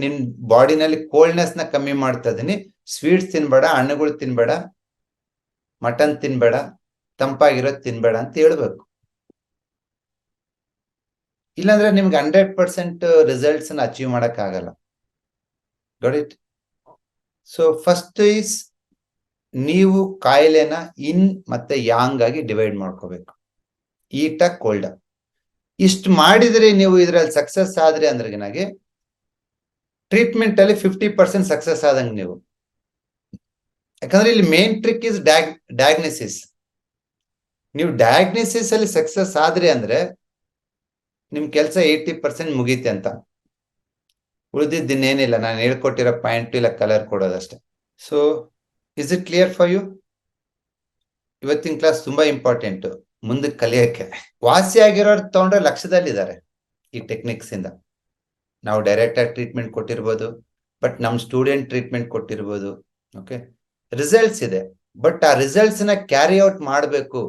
ನಿನ್ ಬಾಡಿನಲ್ಲಿ ಕೋಲ್ಡ್ನೆಸ್ ನ ಕಮ್ಮಿ ಮಾಡ್ತಾ ಇದೀನಿ, ಸ್ವೀಟ್ಸ್ ತಿನ್ಬೇಡ, ಹಣ್ಣುಗಳು ತಿನ್ಬೇಡ, ಮಟನ್ ತಿನ್ಬೇಡ, ತಂಪಾಗಿರೋದ್ ತಿನ್ಬೇಡ ಅಂತ ಹೇಳ್ಬೇಕು. ಇಲ್ಲಾಂದ್ರೆ ನಿಮ್ಗೆ 100% ರಿಸಲ್ಟ್ಸ್ ಅಚೀವ್ ಮಾಡಕ್ ಆಗಲ್ಲ. Got it? So first is ನೀವು ಕಾಯಿಲೆನ ಮತ್ತೆ ಯಾಂಗ್ ಆಗಿ ಡಿವೈಡ್ ಮಾಡ್ಕೋಬೇಕು, ಈಟ ಕೋಲ್ಡ್. ಇಷ್ಟು ಮಾಡಿದ್ರೆ ನೀವು ಇದ್ರಲ್ಲಿ ಸಕ್ಸಸ್ ಆದ್ರಿ ಅಂದ್ರೆ ನನಗೆ ಟ್ರೀಟ್ಮೆಂಟ್ ಅಲ್ಲಿ 50% ಸಕ್ಸಸ್ ಆದಂಗೆ ನೀವು. ಯಾಕಂದ್ರೆ ಇಲ್ಲಿ ಮೇನ್ ಟ್ರಿಕ್ ಇಸ್ ಡಯಾಗ್ನೋಸಿಸ್. ನೀವು ಡಯಾಗ್ನೋಸಿಸ್ ಅಲ್ಲಿ ಸಕ್ಸಸ್ ಆದ್ರಿ ಅಂದ್ರೆ ನಿಮ್ ಕೆಲಸ 80% ಮುಗೀತೆ ಅಂತ. ಉಳಿದಿದ್ದೇನಿಲ್ಲ, ನಾನು ಹೇಳ್ಕೊಟ್ಟಿರೋ ಪಾಯಿಂಟ್ ಇಲ್ಲ ಕಲರ್ ಕೊಡೋದಷ್ಟೇ. So is it clear for you? ಇವತ್ತಿನ ಕ್ಲಾಸ್ ತುಂಬಾ ಇಂಪಾರ್ಟೆಂಟ್ ಮುಂದಕ್ಕೆ ಕಲಿಯಕ್ಕೆ. ವಾಸಿ ಆಗಿರೋರು ತಗೊಂಡ್ರೆ ಲಕ್ಷದಲ್ಲಿದ್ದಾರೆ ಈ ಟೆಕ್ನಿಕ್ಸ್ ಇಂದ. ನಾವು ಡೈರೆಕ್ಟ್ ಆಗಿ ಟ್ರೀಟ್ಮೆಂಟ್ ಕೊಟ್ಟಿರ್ಬೋದು, ಬಟ್ ನಮ್ ಸ್ಟೂಡೆಂಟ್ ಟ್ರೀಟ್ಮೆಂಟ್ ಕೊಟ್ಟಿರ್ಬೋದು. ಓಕೆ, ರಿಸಲ್ಟ್ಸ್ ಇದೆ, ಬಟ್ ಆ ರಿಸಲ್ಟ್ಸ್ ನ ಕ್ಯಾರಿ ಔಟ್ ಮಾಡಬೇಕು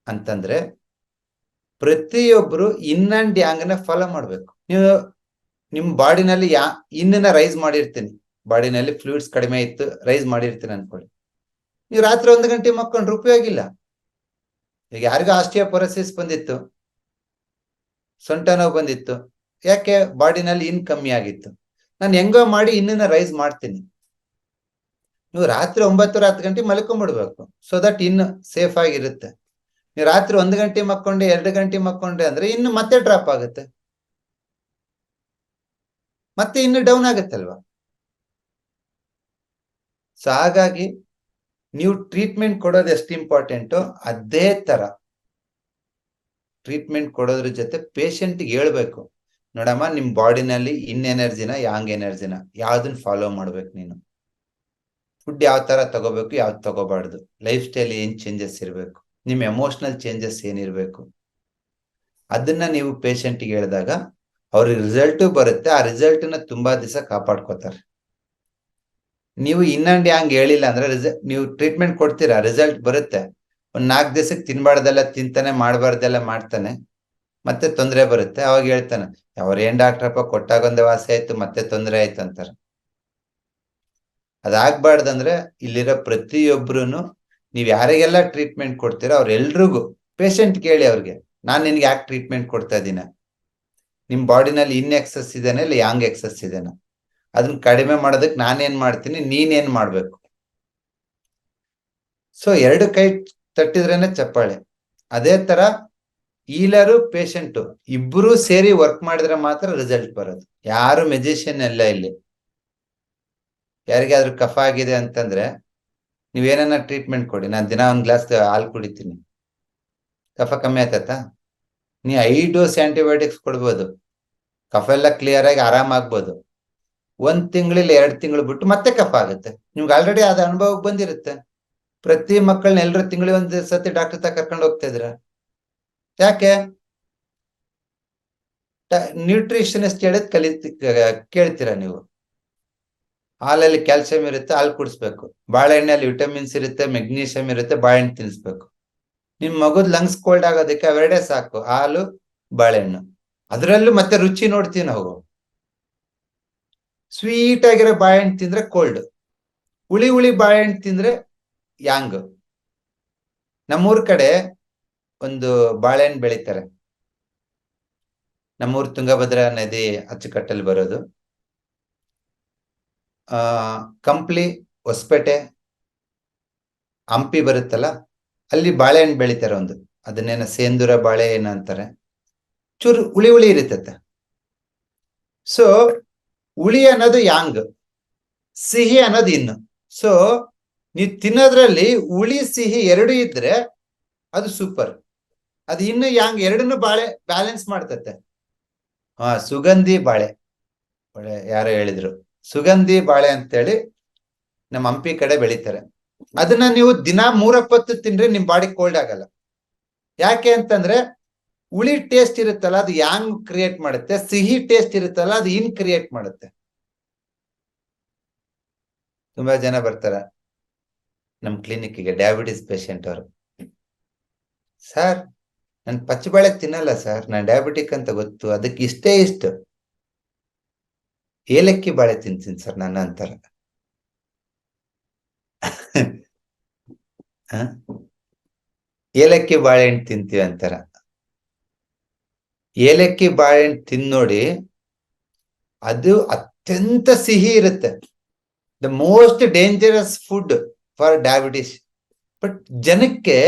ಅಂತಂದ್ರೆ ಪ್ರತಿಯೊಬ್ರು ಅಂಡ್ ಯಾಂಗ್ ನ ಫಾಲೋ ಮಾಡ್ಬೇಕು. ನೀವು ನಿಮ್ ಬಾಡಿನಲ್ಲಿ ರೈಸ್ ಮಾಡಿರ್ತೀನಿ, ಬಾಡಿನಲ್ಲಿ ಫ್ಲೂಯಿಡ್ಸ್ ಕಡಿಮೆ ಇತ್ತು, ರೈಸ್ ಮಾಡಿರ್ತೀನಿ ಅನ್ಕೊಳ್ಳಿ. ನೀವು ರಾತ್ರಿ 1 ಗಂಟೆ ಮಕ್ಕೊಂಡ್ರೆ ಉಪಯೋಗ ಇಲ್ಲ. ಈಗ ಯಾರಿಗೂ ಆಸ್ಟಿಯೋಪೊರೋಸಿಸ್ ಬಂದಿತ್ತು, ಸೊಂಟ ನೋವು ಬಂದಿತ್ತು, ಯಾಕೆ? ಬಾಡಿನಲ್ಲಿ ಕಮ್ಮಿ ಆಗಿತ್ತು. ನಾನು ಹೆಂಗೋ ಮಾಡಿ ರೈಸ್ ಮಾಡ್ತೀನಿ. ನೀವು ರಾತ್ರಿ 9-10 ಗಂಟೆ ಮಲ್ಕೊಂಡ್ಬಿಡ್ಬೇಕು, ಸೊ ದಟ್ ಸೇಫ್ ಆಗಿರುತ್ತೆ. ನೀವು ರಾತ್ರಿ 1 ಗಂಟೆ ಮಕ್ಕೊಂಡೆ, 2 ಗಂಟೆ ಮಕ್ಕೊಂಡ್ರೆ ಅಂದ್ರೆ ಮತ್ತೆ ಡ್ರಾಪ್ ಆಗುತ್ತೆ, ಮತ್ತೆ ಡೌನ್ ಆಗುತ್ತಲ್ವಾ. ಸೊ ಹಾಗಾಗಿ ನೀವು ಟ್ರೀಟ್ಮೆಂಟ್ ಕೊಡೋದು ಎಷ್ಟು ಇಂಪಾರ್ಟೆಂಟು, ಅದೇ ತರ ಟ್ರೀಟ್ಮೆಂಟ್ ಕೊಡೋದ್ರ ಜೊತೆ ಪೇಷಂಟ್ಗೆ ಹೇಳ್ಬೇಕು, ನೋಡಮ್ಮ ನಿಮ್ ಬಾಡಿನಲ್ಲಿ ಎನರ್ಜಿನ ಯಾಂಗ್ ಎನರ್ಜಿನ ಯಾವ್ದನ್ನ ಫಾಲೋ ಮಾಡ್ಬೇಕು, ನೀನು ಫುಡ್ ಯಾವ ತರ ತಗೋಬೇಕು, ಯಾವ್ದು ತಗೋಬಾರ್ದು, ಲೈಫ್ ಸ್ಟೈಲ್ ಏನ್ ಚೇಂಜಸ್ ಇರಬೇಕು, ನಿಮ್ ಎಮೋಷನಲ್ ಚೇಂಜಸ್ ಏನಿರ್ಬೇಕು, ಅದನ್ನ ನೀವು ಪೇಷಂಟ್ಗೆ ಹೇಳಿದಾಗ ಅವ್ರಿಗೆ ರಿಸಲ್ಟ್ ಬರುತ್ತೆ. ಆ ರಿಸಲ್ಟ್ ನ ತುಂಬಾ ದಿವಸ ಕಾಪಾಡ್ಕೋತಾರೆ. ನೀವು ಅಂಡ್ ಯಾಂಗ್ ಹೇಳಿಲ್ಲ ಅಂದ್ರೆ ನೀವು ಟ್ರೀಟ್ಮೆಂಟ್ ಕೊಡ್ತೀರಾ, ರಿಸಲ್ಟ್ ಬರುತ್ತೆ, ಒಂದ್ 4 ದಿವಸಕ್ಕೆ ತಿನ್ಬಾರ್ದೆಲ್ಲ ತಿಂತಾನೆ, ಮಾಡಬಾರ್ದೆಲ್ಲ ಮಾಡ್ತಾನೆ, ಮತ್ತೆ ತೊಂದರೆ ಬರುತ್ತೆ. ಅವಾಗ ಹೇಳ್ತಾನೆ, ಅವ್ರೇನ್ ಡಾಕ್ಟ್ರಪ್ಪ ಕೊಟ್ಟಾಗೊಂದೇ ವಾಸಿ ಆಯ್ತು, ಮತ್ತೆ ತೊಂದರೆ ಆಯ್ತು ಅಂತಾರೆ. ಅದಾಗ್ಬಾರ್ದಂದ್ರೆ ಇಲ್ಲಿರೋ ಪ್ರತಿಯೊಬ್ರುನು ನೀವ್ ಯಾರಿಗೆಲ್ಲ ಟ್ರೀಟ್ಮೆಂಟ್ ಕೊಡ್ತೀರೋ ಅವ್ರೆಲ್ರಿಗೂ ಪೇಷಂಟ್ ಕೇಳಿ ಅವ್ರಿಗೆ, ನಾನ್ ನಿನ್ಗೆ ಯಾಕೆ ಟ್ರೀಟ್ಮೆಂಟ್ ಕೊಡ್ತಾ ಇದ್ದೀನ, ನಿಮ್ ಬಾಡಿನಲ್ಲಿ ಎಕ್ಸಸ್ ಇದೇನ ಇಲ್ಲ ಯಾಂಗ್ ಎಕ್ಸಸ್ ಇದೇನ, ಅದನ್ನ ಕಡಿಮೆ ಮಾಡೋದಕ್ಕೆ ನಾನೇನ್ ಮಾಡ್ತೀನಿ, ನೀನೇನ್ ಮಾಡ್ಬೇಕು. ಸೊ 2 ಕೈ ತಟ್ಟಿದ್ರೇನೆ ಚಪ್ಪಾಳೆ. ಅದೇ ತರ ಈಲರು ಪೇಷಂಟು ಇಬ್ರು ಸೇರಿ ವರ್ಕ್ ಮಾಡಿದ್ರೆ ಮಾತ್ರ ರಿಸಲ್ಟ್ ಬರೋದು. ಯಾರು ಮೆಜಿಷಿಯನ್ ಎಲ್ಲ ಇಲ್ಲಿ. ಯಾರಿಗಾದ್ರೂ ಕಫ ಆಗಿದೆ ಅಂತಂದ್ರೆ ನೀವೇನ ಟ್ರೀಟ್ಮೆಂಟ್ ಕೊಡಿ, ನಾನು ದಿನ 1 ಗ್ಲಾಸ್ ಹಾಲು ಕುಡಿತೀನಿ, ಕಫ ಕಮ್ಮಿ ಆಯ್ತತ್ತ? ನೀ 5 ಡೋಸ್ ಆಂಟಿಬಯೋಟಿಕ್ಸ್ ಕೊಡ್ಬೋದು, ಕಫ ಎಲ್ಲ ಕ್ಲಿಯರ್ ಆಗಿ ಆರಾಮಾಗ್ಬೋದು. 1 ತಿಂಗಳಲ್ಲಿ 2 ತಿಂಗಳು ಬಿಟ್ಟು ಮತ್ತೆ ಕಫ ಆಗುತ್ತೆ. ನಿಮ್ಗೆ ಆಲ್ರೆಡಿ ಅದ ಅನುಭವಕ್ಕೆ ಬಂದಿರುತ್ತೆ. ಪ್ರತಿ ಮಕ್ಕಳನ್ನ ಎಲ್ಲರೂ ತಿಂಗಳಿಗೆ 1 ಸತಿ ಡಾಕ್ಟರ್ ತ ಕರ್ಕೊಂಡು ಹೋಗ್ತಾ ಇದ್ರ. ಯಾಕೆ? ನ್ಯೂಟ್ರಿಷನಿಸ್ಟ್ ಹೇಳಿದ್ ಕೇಳ್ತೀರಾ ನೀವು? ಹಾಲಲ್ಲಿ ಕ್ಯಾಲ್ಸಿಯಂ ಇರುತ್ತೆ, ಹಾಲು ಕುಡಿಸ್ಬೇಕು. ಬಾಳೆಹಣ್ಣಲ್ಲಿ ವಿಟಮಿನ್ಸ್ ಇರುತ್ತೆ, ಮೆಗ್ನೀಷಿಯಂ ಇರುತ್ತೆ, ಬಾಳೆಹಣ್ಣು ತಿನ್ನಿಸ್ಬೇಕು. ನಿಮ್ ಮಗುದ್ ಲಂಗ್ಸ್ ಕೋಲ್ಡ್ ಆಗೋದಕ್ಕೆ ಅವೆರಡೇ ಸಾಕು, ಹಾಲು ಬಾಳೆಹಣ್ಣು. ಅದರಲ್ಲೂ ಮತ್ತೆ ರುಚಿ ನೋಡ್ತೀವಿ ನಾವು. ಸ್ವೀಟ್ ಆಗಿರೋ ಬಾಳೆಹಣ್ಣು ತಿಂದ್ರೆ ಕೋಲ್ಡ್, ಹುಳಿ ಬಾಳೆಹಣ್ಣು ತಿಂದ್ರೆ ಯಾಂಗ್. ನಮ್ಮೂರ್ ಕಡೆ ಒಂದು ಬಾಳೆಹಣ್ಣು ಬೆಳಿತಾರೆ. ನಮ್ಮೂರ್ ತುಂಗಭದ್ರಾ ನದಿ ಅಚ್ಚುಕಟ್ಟಲ್ಲಿ ಬರೋದು. ಕಂಪ್ಲಿ, ಹೊಸಪೇಟೆ, ಹಂಪಿ ಬರುತ್ತಲ್ಲ, ಅಲ್ಲಿ ಬಾಳೆಹಣ್ಣು ಬೆಳಿತಾರೆ ಒಂದು. ಅದನ್ನೇನ ಸೇಂದೂರ ಬಾಳೆ ಏನ ಅಂತಾರೆ. ಚೂರು ಹುಳಿ ಇರುತ್ತತ್ತೆ. ಸೊ ಹುಳಿ ಅನ್ನೋದು ಯಾಂಗ್, ಸಿಹಿ ಅನ್ನೋದು ಇನ್ನು. ಸೊ ನೀವು ತಿನ್ನೋದ್ರಲ್ಲಿ ಹುಳಿ ಸಿಹಿ ಎರಡು ಇದ್ರೆ ಅದು ಸೂಪರ್. ಅದು ಇನ್ನು ಯಾಂಗ್, ಎರಡನ್ನು ಬಾಳೆ ಬ್ಯಾಲೆನ್ಸ್ ಮಾಡ್ತತೆ. ಸುಗಂಧಿ ಬಾಳೆ, ಒಳ್ಳೆ ಯಾರೋ ಹೇಳಿದ್ರು, ಸುಗಂಧಿ ಬಾಳೆ ಅಂತೇಳಿ ನಮ್ಮ ಹಂಪಿ ಕಡೆ ಬೆಳಿತಾರೆ. ಅದನ್ನ ನೀವು ದಿನ 3-4 ತಿಂದ್ರೆ ನಿಮ್ ಬಾಡಿ ಕೋಲ್ಡ್ ಆಗಲ್ಲ. ಯಾಕೆ ಅಂತಂದ್ರೆ ಹುಳಿ ಟೇಸ್ಟ್ ಇರುತ್ತಲ್ಲ ಅದು ಯಾಂಗ್ ಕ್ರಿಯೇಟ್ ಮಾಡುತ್ತೆ, ಸಿಹಿ ಟೇಸ್ಟ್ ಇರುತ್ತಲ್ಲ ಅದು ಇನ್ ಕ್ರಿಯೇಟ್ ಮಾಡುತ್ತೆ. ತುಂಬಾ ಜನ ಬರ್ತಾರ ನಮ್ ಕ್ಲಿನಿಕ್ಗೆ, ಡಯಾಬಿಟಿಸ್ ಪೇಷಂಟ್ ಅವರು. ಸರ್ ನಾನು ಪಚ್ಚಬಾಳೆ ತಿನ್ನಲ್ಲ ಸರ್, ನಾನು ಡಯಾಬಿಟಿಕ್ ಅಂತ ಗೊತ್ತು, ಅದಕ್ಕೆ ಇಷ್ಟು ಏಲಕ್ಕಿ ಬಾಳೆ ತಿಂತೀನಿ ಸರ್ ನನ್ನ ಅಂತಾರ. ಏಲಕ್ಕಿ ಬಾಳೆಹಣ್ಣು ತಿಂತೀವಿ ಅಂತಾರ. ಏಲಕ್ಕಿ ಬಾಳೆಹಣ್ಣು ತಿನ್ನೋಡಿ, ಅದು ಅತ್ಯಂತ ಸಿಹಿ ಇರುತ್ತೆ. The most dangerous food for diabetes. But ಜನಕ್ಕೆ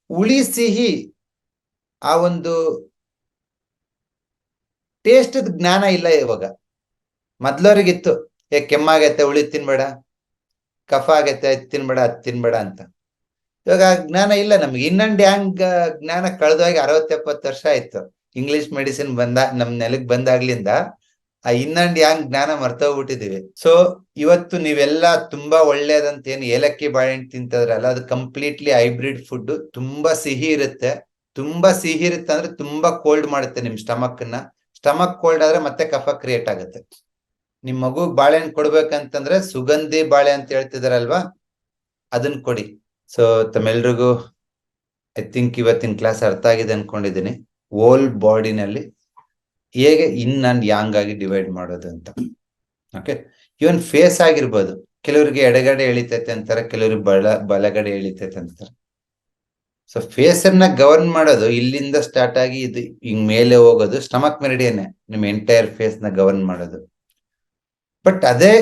ಹುಳಿ ಸಿಹಿ ಆ ಒಂದು ಟೇಸ್ಟ್ ಜ್ಞಾನ ಇಲ್ಲ ಇವಾಗ. ಮೊದ್ಲವ್ರಿಗಿತ್ತು, ಕೆಮ್ಮಾಗತ್ತೆ ಹುಳಿ ತಿನ್ಬೇಡ, ಕಫ ಆಗತ್ತೆ ತಿನ್ಬೇಡ, ಅದ್ ತಿನ್ಬೇಡ ಅಂತ. ಇವಾಗ ಆ ಜ್ಞಾನ ಇಲ್ಲ ನಮ್ಗೆ. ಇನ್ನೊಂದು ಯಾಂಗ್ ಜ್ಞಾನ ಕಳೆದೋಗಿ 60-70 ವರ್ಷ ಆಯ್ತು. ಇಂಗ್ಲಿಷ್ ಮೆಡಿಸಿನ್ ನಮ್ ನೆಲಕ್ ಬಂದಾಗ್ಲಿಂದ ಆ ಇನ್ನೊಂದು ಯಾಂಗ್ ಜ್ಞಾನ ಮರ್ತೋಗ್ಬಿಟ್ಟಿದೀವಿ. ಸೊ ಇವತ್ತು ನೀವೆಲ್ಲ ತುಂಬಾ ಒಳ್ಳೇದಂತ ಏನು ಏಲಕ್ಕಿ ಬಾಳೆಹಣ್ಣು ತಿಂತದ್ರಲ್ಲ, ಅದು ಕಂಪ್ಲೀಟ್ಲಿ ಹೈಬ್ರಿಡ್ ಫುಡ್. ತುಂಬಾ ಸಿಹಿ ಇರುತ್ತೆ. ತುಂಬಾ ಸಿಹಿ ಇರುತ್ತೆ ಅಂದ್ರೆ ತುಂಬಾ ಕೋಲ್ಡ್ ಮಾಡುತ್ತೆ ನಿಮ್ ಸ್ಟಮಕ್ ಕೋಲ್ಡ್ ಆದ್ರೆ ಮತ್ತೆ ಕಫ ಕ್ರಿಯೇಟ್ ಆಗುತ್ತೆ. ನಿಮ್ ಮಗು ಬಾಳೆಹಣ್ಣು ಕೊಡ್ಬೇಕಂತಂದ್ರೆ ಸುಗಂಧಿ ಬಾಳೆ ಅಂತ ಹೇಳ್ತಿದಾರಲ್ವಾ, ಅದನ್ನ ಕೊಡಿ. ಸೊ ತಮ್ಮೆಲ್ರಿಗೂ ಐ ಥಿಂಕ್ ಇವತ್ತಿನ ಕ್ಲಾಸ್ ಅರ್ಥ ಆಗಿದೆ ಅನ್ಕೊಂಡಿದ್ದೀನಿ. ಹೋಲ್ ಬಾಡಿನಲ್ಲಿ ಹೇಗೆ ಇನ್ ಅಂಡ್ ಯಾಂಗ್ ಆಗಿ ಡಿವೈಡ್ ಮಾಡೋದು ಅಂತ. ಓಕೆ, ಇವನ್ ಫೇಸ್ ಆಗಿರ್ಬೋದು, ಕೆಲವರಿಗೆ ಎಡಗಡೆ ಎಳಿತೈತೆ ಅಂತಾರೆ, ಕೆಲವ್ರಿಗೆ ಬಲಗಡೆ ಎಳಿತೈತೆ ಅಂತಾರೆ. ಸೊ ಫೇಸ್ ಅನ್ನ ಗವರ್ನ್ ಮಾಡೋದು ಇಲ್ಲಿಂದ ಸ್ಟಾರ್ಟ್ ಆಗಿ ಇದು ಹಿಂಗ್ ಮೇಲೆ ಹೋಗೋದು, ಸ್ಟಮಕ್ ಮೆರಿಡಿಯನ್ ನಿಮ್ ಎಂಟೈರ್ ಫೇಸ್ ನ ಗವರ್ನ್ ಮಾಡೋದು. ಬಟ್ ಅದೇ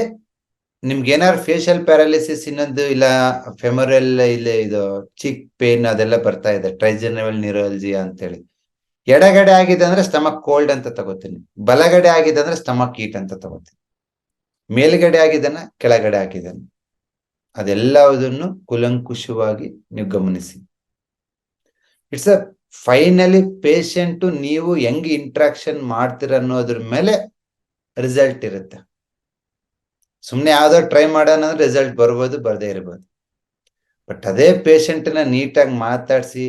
ನಿಮ್ಗೆ ಏನಾದ್ರು ಫೇಶಿಯಲ್ ಪ್ಯಾರಾಲಿಸಿಸ್, ಇನ್ನೊಂದು ಇಲ್ಲ ಫೆಮರಲ್, ಇಲ್ಲ ಇದು ಚೀಕ್ ಪೇನ್ ಅದೆಲ್ಲ ಬರ್ತಾ ಇದೆ, ಟ್ರೈಜೆನವಲ್ ನ್ಯೂರಾಲಜಿಯಾ ಅಂತೇಳಿ. ಎಡಗಡೆ ಆಗಿದೆ ಅಂದ್ರೆ ಸ್ಟಮಕ್ ಕೋಲ್ಡ್ ಅಂತ ತಗೋತೀನಿ, ಬಲಗಡೆ ಆಗಿದೆ ಅಂದ್ರೆ ಸ್ಟಮಕ್ ಹೀಟ್ ಅಂತ ತಗೋತೀನಿ. ಮೇಲ್ಗಡೆ ಆಗಿದ್ದಾನ, ಕೆಳಗಡೆ ಆಗಿದ್ದಾನ, ಅದೆಲ್ಲದನ್ನು ಕುಲಂಕುಷವಾಗಿ ನೀವು ಗಮನಿಸಿ. ಇಟ್ಸ್ ಅ ಫೈನಲಿ ಪೇಷಂಟ್ ನೀವು ಹೆಂಗ್ ಇಂಟ್ರಾಕ್ಷನ್ ಮಾಡ್ತೀರ ಅನ್ನೋದ್ರ ಮೇಲೆ ರಿಸಲ್ಟ್ ಇರುತ್ತೆ. ಸುಮ್ನೆ ಯಾವ್ದೋ ಟ್ರೈ ಮಾಡೋಣ ಅಂದ್ರೆ ರಿಸಲ್ಟ್ ಬರ್ಬೋದು, ಬರ್ದೇ ಇರ್ಬೋದು. ಬಟ್ ಅದೇ ಪೇಷಂಟ್ ನ ನೀಟಾಗಿ ಮಾತಾಡಿಸಿ,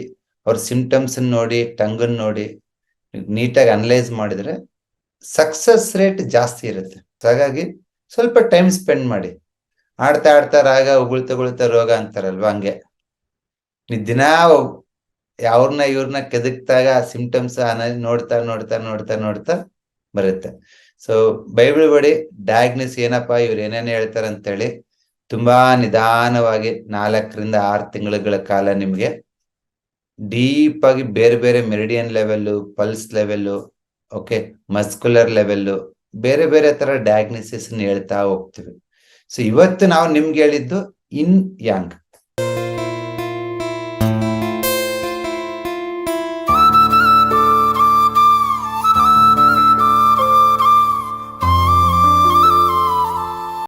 ಅವ್ರ ಸಿಂಪ್ಟಮ್ಸ್ ನೋಡಿ, ಟಂಗನ್ ನೋಡಿ ನೀಟಾಗಿ ಅನಲೈಸ್ ಮಾಡಿದ್ರೆ ಸಕ್ಸಸ್ ರೇಟ್ ಜಾಸ್ತಿ ಇರುತ್ತೆ. ಹಾಗಾಗಿ ಸ್ವಲ್ಪ ಟೈಮ್ ಸ್ಪೆಂಡ್ ಮಾಡಿ. ಆಡ್ತಾ ರಾಗ ಉಗುಳ್ತಾ ರೋಗ ಅಂತಾರಲ್ವಾ, ಹಂಗೆ ನೀ ದಿನ ಇವ್ರನ್ನ ಕೆದಕ್ತಾಗ ಸಿಂಪ್ಟಮ್ಸ್ ನೋಡ್ತಾ ಬರುತ್ತೆ. ಸೊ ಬೈಬಿಳ್ಬೇಡಿ, ಡಯಾಗ್ನೋಸ್ ಏನಪ್ಪಾ ಇವ್ರು ಏನೇನು ಹೇಳ್ತಾರೆ ಅಂತೇಳಿ ತುಂಬಾ ನಿಧಾನವಾಗಿ 4-6 ತಿಂಗಳುಗಳ ಕಾಲ ನಿಮ್ಗೆ ಡೀಪ್ ಆಗಿ ಬೇರೆ ಬೇರೆ meridian level, pulse level, okay, muscular level, ಬೇರೆ ಬೇರೆ ತರ ಡಯಾಗ್ನೋಸಿಸ್ ಹೇಳ್ತಾ ಹೋಗ್ತೀವಿ. ಸೊ ಇವತ್ತು ನಾವು ನಿಮ್ಗೆ ಹೇಳಿದ್ದು ಇನ್ ಯಾಂಗ್.